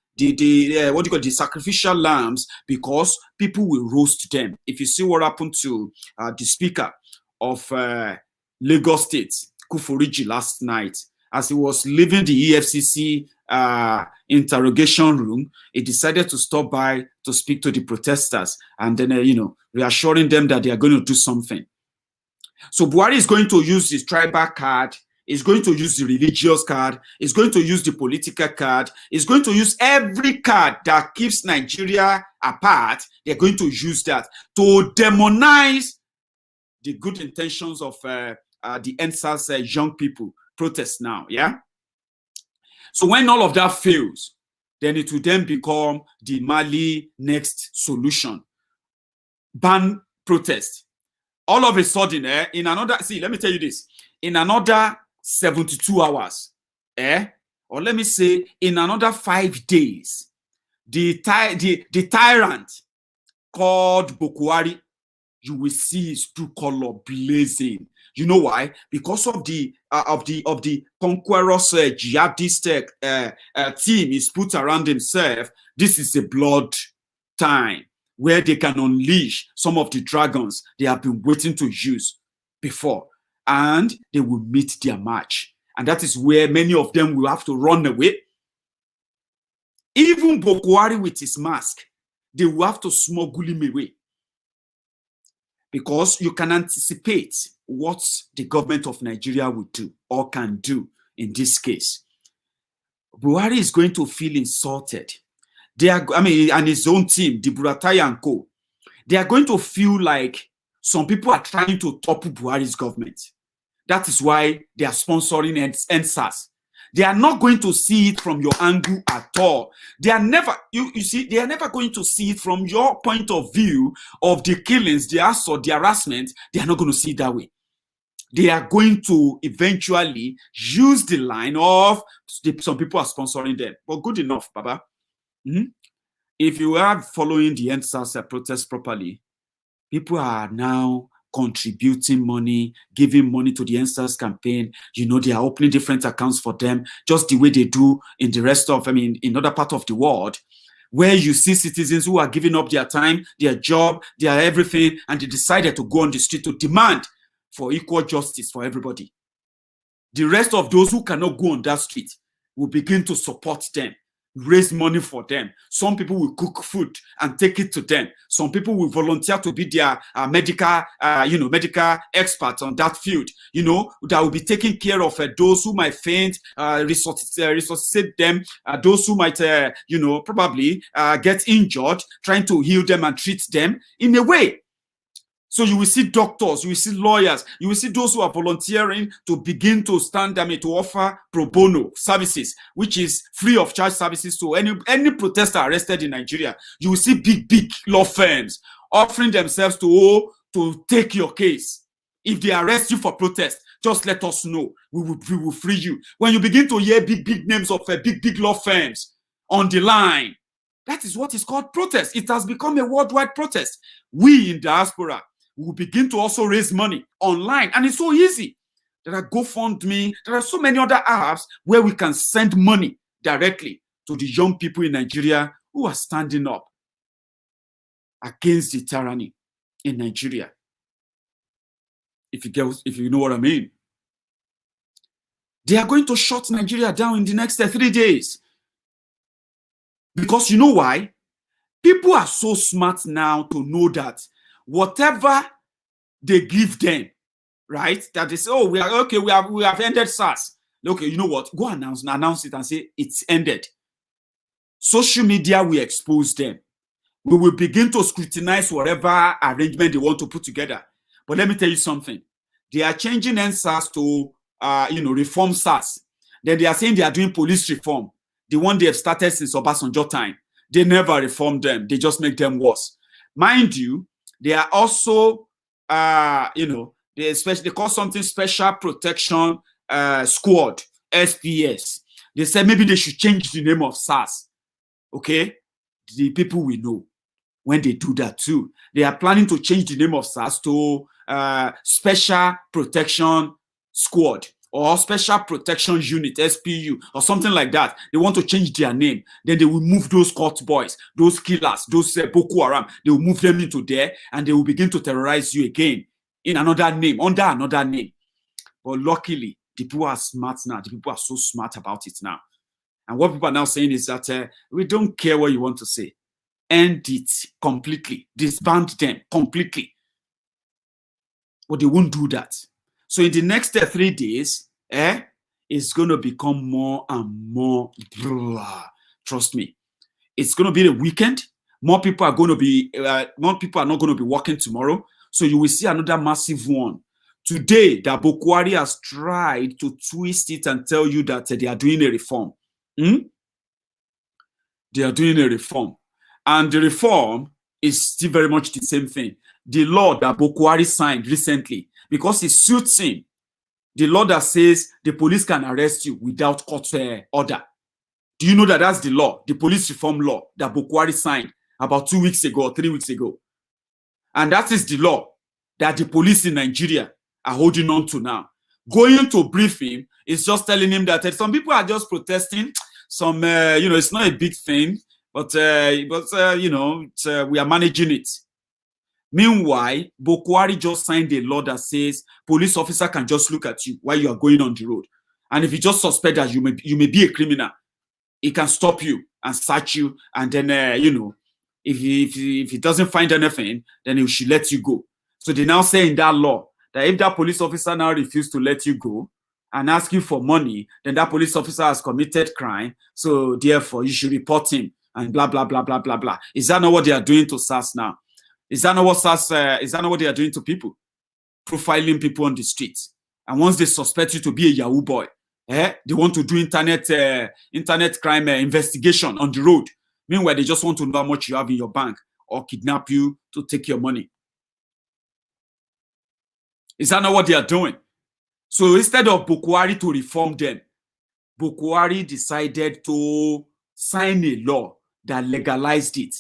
sacrificial lambs, because people will roast them. If you see what happened to the speaker of Lagos State, Kuforiji, last night, as he was leaving the EFCC interrogation room, he decided to stop by to speak to the protesters and then, reassuring them that they are going to do something. So Buhari is going to use his tribal card, is going to use the religious card, is going to use the political card, is going to use every card that keeps Nigeria apart. They're going to use that to demonize the good intentions of the End Sars young people protest now, yeah? So when all of that fails, then it will then become the Mali next solution. Ban protest. All of a sudden, in another, see, let me tell you this, in another 72 hours, or let me say in another 5 days, the tyrant called Buhari, you will see his true color blazing. You know why? Because of the conqueror's jihadist team he's put around himself. This is a blood time where they can unleash some of the dragons they have been waiting to use before, and they will meet their match. And that is where many of them will have to run away. Even Buhari with his mask, they will have to smuggle him away. Because you can anticipate what the government of Nigeria will do or can do in this case. Buhari is going to feel insulted. And his own team, the Brutality and co, they are going to feel like some people are trying to topple Buhari's government. That is why they are sponsoring End Sars. They are not going to see it from your angle at all. They are never, you see, they are never going to see it from your point of view of the killings, the assault, the harassment. They are not going to see it that way. They are going to eventually use the line of some people are sponsoring them. But good enough, Baba. If you are following the End Sars protest properly, people are now contributing money, giving money to the End Sars campaign. You know, they are opening different accounts for them, just the way they do in the rest of, in other parts of the world, where you see citizens who are giving up their time, their job, their everything, and they decided to go on the street to demand for equal justice for everybody. The rest of those who cannot go on that street will begin to support them, raise money for them. Some people will cook food and take it to them. Some people will volunteer to be their medical experts on that field, that will be taking care of those who might faint, resuscitate them, those who might, probably get injured, trying to heal them and treat them in a way. So you will see doctors, you will see lawyers, you will see those who are volunteering to begin to stand to offer pro bono services, which is free of charge services to any protester arrested in Nigeria. You will see big law firms offering themselves to take your case. If they arrest you for protest, just let us know. We will free you. When you begin to hear big names of big law firms on the line, that is what is called protest. It has become a worldwide protest. We in diaspora will begin to also raise money online. And it's so easy. There are GoFundMe. There are so many other apps where we can send money directly to the young people in Nigeria who are standing up against the tyranny in Nigeria. If you know what I mean. They are going to shut Nigeria down in the next 3 days. Because you know why? People are so smart now to know that whatever they give them, right? That they say, oh, we have ended SARS. Okay, you know what? Go announce it and say it's ended. Social media will expose them. We will begin to scrutinize whatever arrangement they want to put together. But let me tell you something. They are changing End Sars to reform SARS. Then they are saying they are doing police reform. The one they have started since Obasanjo time. They never reform them. They just make them worse. Mind you, they are also, they call something Special Protection Squad, SPS. They said maybe they should change the name of SARS. Okay? The people will know when they do that too. They are planning to change the name of SARS to Special Protection Squad or Special Protection Unit, SPU, or something like that. They want to change their name. Then they will move those cult boys, those killers, those Boko Haram. They will move them into there and they will begin to terrorize you again in another name, under another name. But luckily, the people are smart now. The people are so smart about it now. And what people are now saying is that we don't care what you want to say. End it completely. Disband them completely. But they won't do that. So in the next 3 days, it's going to become more and more. Trust me. It's going to be the weekend. More people are going to be. More people are not going to be working tomorrow. So you will see another massive one. Today, the Buhari has tried to twist it and tell you that they are doing a reform. they are doing a reform. And the reform is still very much the same thing. The law that Buhari signed recently, because it suits him, the law that says the police can arrest you without court order. Do you know that that's the law, the police reform law that Buhari signed about 2 weeks ago or 3 weeks ago? And that is the law that the police in Nigeria are holding on to now. Going to brief him is just telling him that some people are just protesting. Some, it's not a big thing, but we are managing it. Meanwhile, Buhari just signed a law that says police officer can just look at you while you are going on the road. And if you just suspect that you may be a criminal, he can stop you and search you. And then, if he doesn't find anything, then he should let you go. So they now say in that law that if that police officer now refuses to let you go and ask you for money, then that police officer has committed crime. So therefore, you should report him and blah, blah, blah, blah, blah, blah. Is that not what they are doing to SARS now? Is that not what is that not what they are doing to people? Profiling people on the streets. And once they suspect you to be a Yahoo boy, they want to do internet crime investigation on the road. Meanwhile, they just want to know how much you have in your bank or kidnap you to take your money. Is that not what they are doing? So instead of Buhari to reform them, Buhari decided to sign a law that legalized it.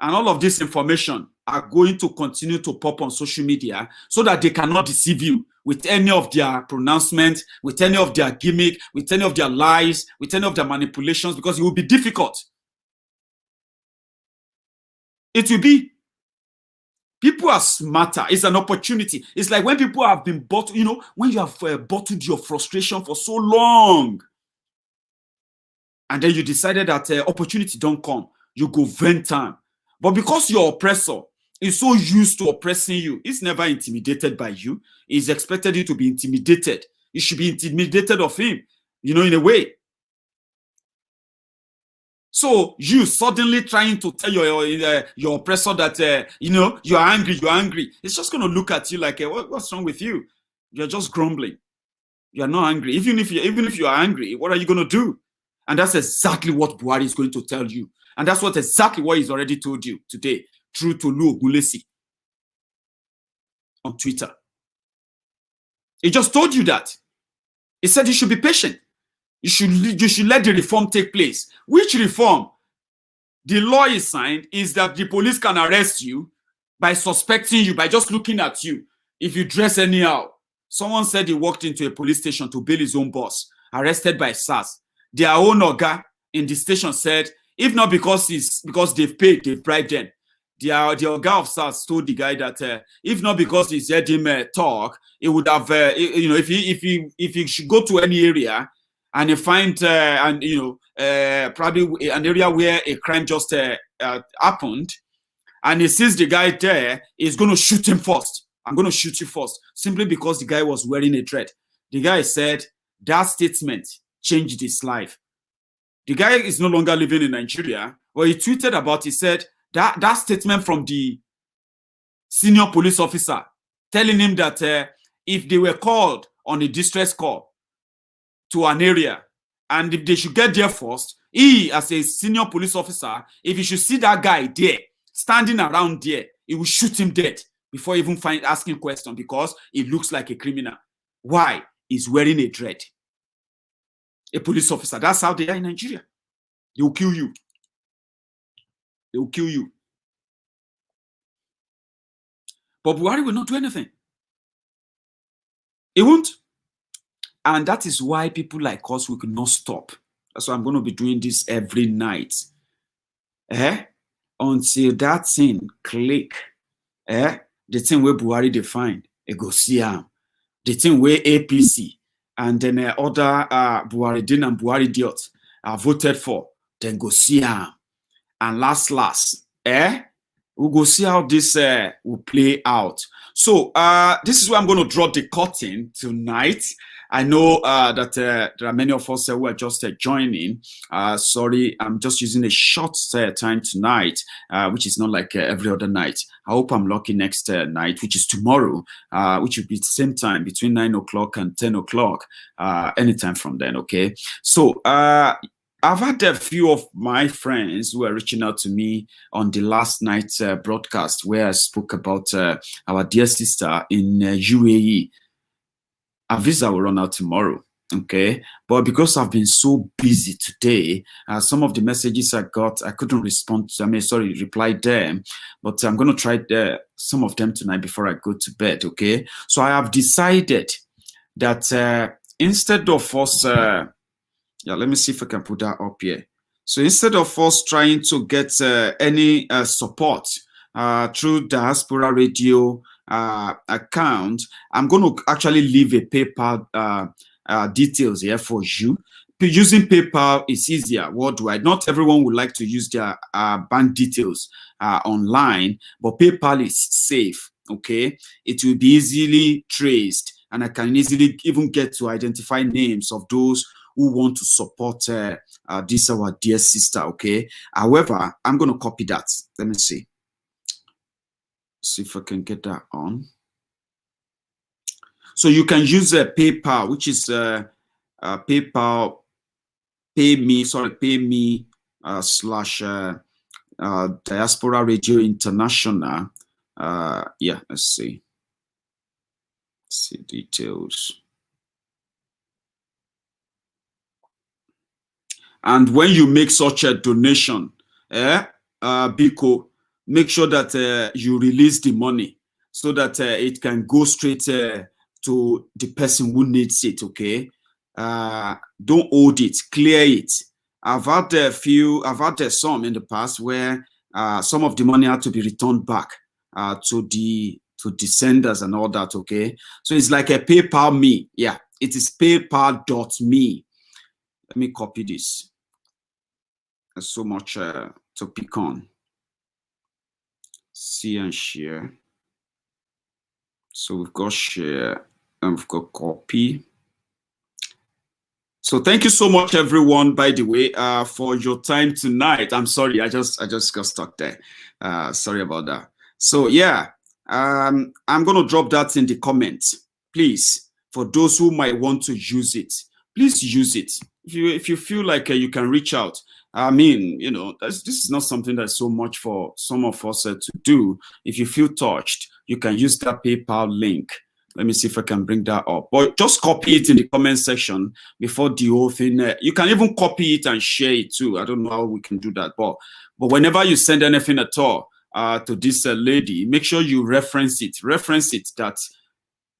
And all of this information are going to continue to pop on social media so that they cannot deceive you with any of their pronouncements, with any of their gimmick, with any of their lies, with any of their manipulations, because it will be difficult. It will be. People are smarter. It's an opportunity. It's like when people have been bottled, when you have bottled your frustration for so long, and then you decided that opportunity don't come, you go vent time. But because your oppressor is so used to oppressing you, he's never intimidated by you. He's expected you to be intimidated. You should be intimidated of him, in a way. So you suddenly trying to tell your oppressor that, you're angry. It's just going to look at you like, what's wrong with you? You're just grumbling. You're not angry. Even if you are angry, what are you going to do? And that's exactly what Buhari is going to tell you. And that's exactly what he's already told you today through Tolu Ogunlesi on Twitter. He just told you that. He said you should be patient. You should let the reform take place. Which reform? The law is signed is that the police can arrest you by suspecting you, by just looking at you. If you dress anyhow. Someone said he walked into a police station to bail his own boss, arrested by SARS. Their own oga in the station said, if not because they've bribed them. The oga of SARS told the guy that if not because he's heard him talk, he would have, if he should go to any area and he find probably an area where a crime just happened, and he sees the guy there, he's going to shoot him first. I'm going to shoot you first, simply because the guy was wearing a dread. The guy said that statement changed his life. The guy is no longer living in Nigeria. Well, he tweeted about, he said that statement from the senior police officer telling him that if they were called on a distress call to an area and if they should get there first, he, as a senior police officer, if he should see that guy there, standing around there, he will shoot him dead before even asking questions, because he looks like a criminal. Why? He's wearing a dread. A police officer. That's how they are in Nigeria. They will kill you. They will kill you. But Buhari will not do anything. He won't. And that is why people like us, we could not stop. That's why I'm going to be doing this every night. Until that thing click. The thing where Buhari defined, it go see him. The thing where APC and then other Buhari and Buhari idiots voted for, then go see him. And last, we'll go see how this will play out. So this is where I'm going to draw the curtain tonight. I know that there are many of us who are just joining. Sorry, I'm just using a short time tonight, which is not like every other night. I hope I'm lucky next night, which is tomorrow, which will be the same time, between 9 o'clock and 10 o'clock, anytime from then, okay? So I've had a few of my friends who are reaching out to me on the last night's broadcast where I spoke about our dear sister in UAE. Our visa will run out tomorrow, okay? But because I've been so busy today, some of the messages I got, I couldn't respond to, reply them. But I'm going to try some of them tonight before I go to bed, okay? So I have decided that instead of us... let me see if I can put that up here. So instead of us trying to get any support through Diaspora Radio account, I'm going to actually leave a PayPal details here for you. Using PayPal is easier worldwide. Not everyone would like to use their bank details online, but PayPal is safe, okay? It will be easily traced, and I can easily even get to identify names of those who want to support this our dear sister, okay? However, I'm going to copy that. Let me see. See if I can get that on. So you can use PayPal, which is PayPal, pay me / Diaspora Radio International. Yeah, let's see. See details. And when you make such a donation, Biko, make sure that you release the money so that it can go straight to the person who needs it, okay? Don't hold it, clear it. I've had some in the past where some of the money had to be returned back to the senders and all that, okay? So it's like a PayPal me. Yeah, it is paypal.me. Let me copy this. There's so much to pick on. See and share. So we've got share and we've got copy. So thank you so much, everyone, by the way, for your time tonight. I'm sorry, I just got stuck there. Sorry about that. So yeah, I'm gonna drop that in the comments. Please, for those who might want to use it, please use it. If you feel like you can reach out. I mean, you know, this is not something that's so much for some of us to do. If you feel touched, you can use that PayPal link. Let me see if I can bring that up. But just copy it in the comment section before the whole thing. You can even copy it and share it too. I don't know how we can do that. But whenever you send anything at all to this lady, make sure you reference it. Reference it that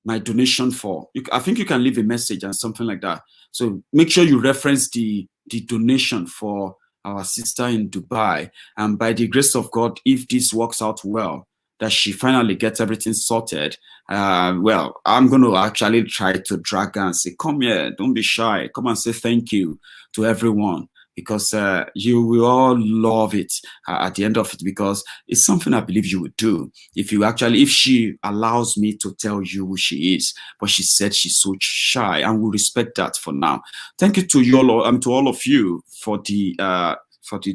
my donation for. I think you can leave a message and something like that. So make sure you reference the donation for our sister in Dubai. And by the grace of God, if this works out well, that she finally gets everything sorted, well, I'm going to actually try to drag her and say, come here, don't be shy. Come and say thank you to everyone, because you will all love it at the end of it, because it's something I believe you would do. If she allows me to tell you who she is, but she said she's so shy, and we'll respect that for now. Thank you to you all, to all of you for the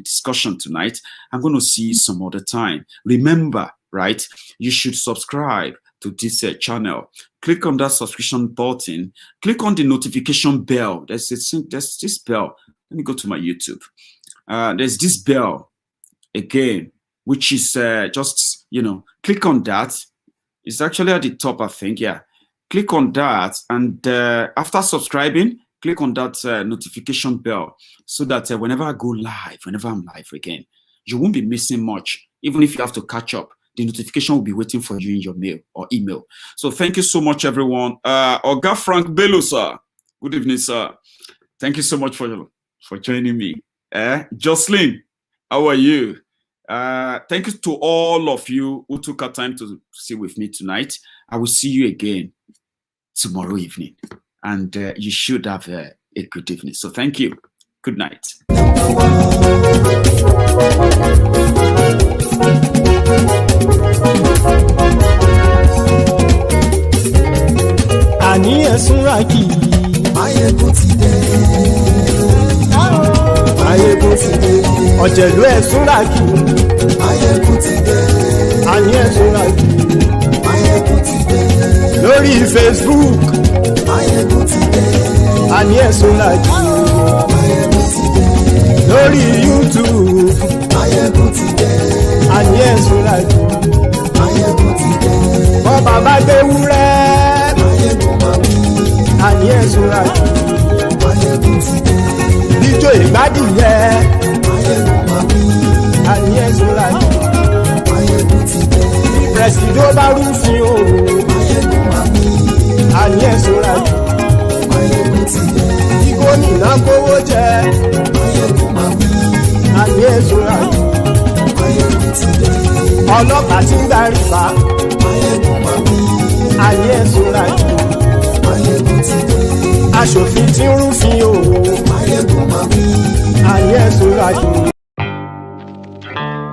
discussion tonight. I'm going to see you some other time. Remember, right, you should subscribe to this channel. Click on that subscription button. Click on the notification bell. There's this bell. Let me go to my YouTube. There's this bell again, which is just, you know, click on that. It's actually at the top, I think. Yeah, click on that, and after subscribing, click on that notification bell, so that whenever I go live, whenever I'm live again, you won't be missing much. Even if you have to catch up, the notification will be waiting for you in your mail or email. So thank you so much, everyone. Oga Frank Bello, sir. Good evening, sir. Thank you so much for joining me. Jocelyn, how are you? Thank you to all of you who took our time to sit with me tonight. I will see you again tomorrow evening, and you should have a good evening. So thank you. Good night.
Àní ẹ̀sùnra kì í. Maiyegun ti dé. Maiyegun ti dé. Ọ̀jẹ̀lú ẹ̀sùnra kì í. Maiyegun ti dé. Àní ẹ̀sùnra kì í. Maiyegun ti dé. Lórí Facebook. Maiyegun ti dé. Àní ẹ̀sùnra kì í. Maiyegun ti dé. lórí YouTube. Maiyegun ti dé. Àní ẹ̀sùn lájú. Maiyegun ti dé. Wọ́n bàbá gbé wúrẹ́. Maiyegun máa wí. Àní ẹ̀sùn lájú. Maiyegun ti dé. Ijó ìgbádìyẹ. Maiyegun máa wí. Àní ẹ̀sùn lájú. Maiyegun ti dé. Pẹ̀sìdó bá rúfin o. Maiyegun máa wí. Àní ẹ̀sùn lájú. Maiyegun ti dé. Gómìnà kówó jẹ. Maiyegun máa wí. Àní ẹ̀sùn lájú. Maiyegun ti dé. Ọlọ́pàá tí ń darí bá. Maiyegun máa wí. Àní ẹ̀sùn lájú. Maiyegun ti dé. Aṣòfin tí ń rúfin o.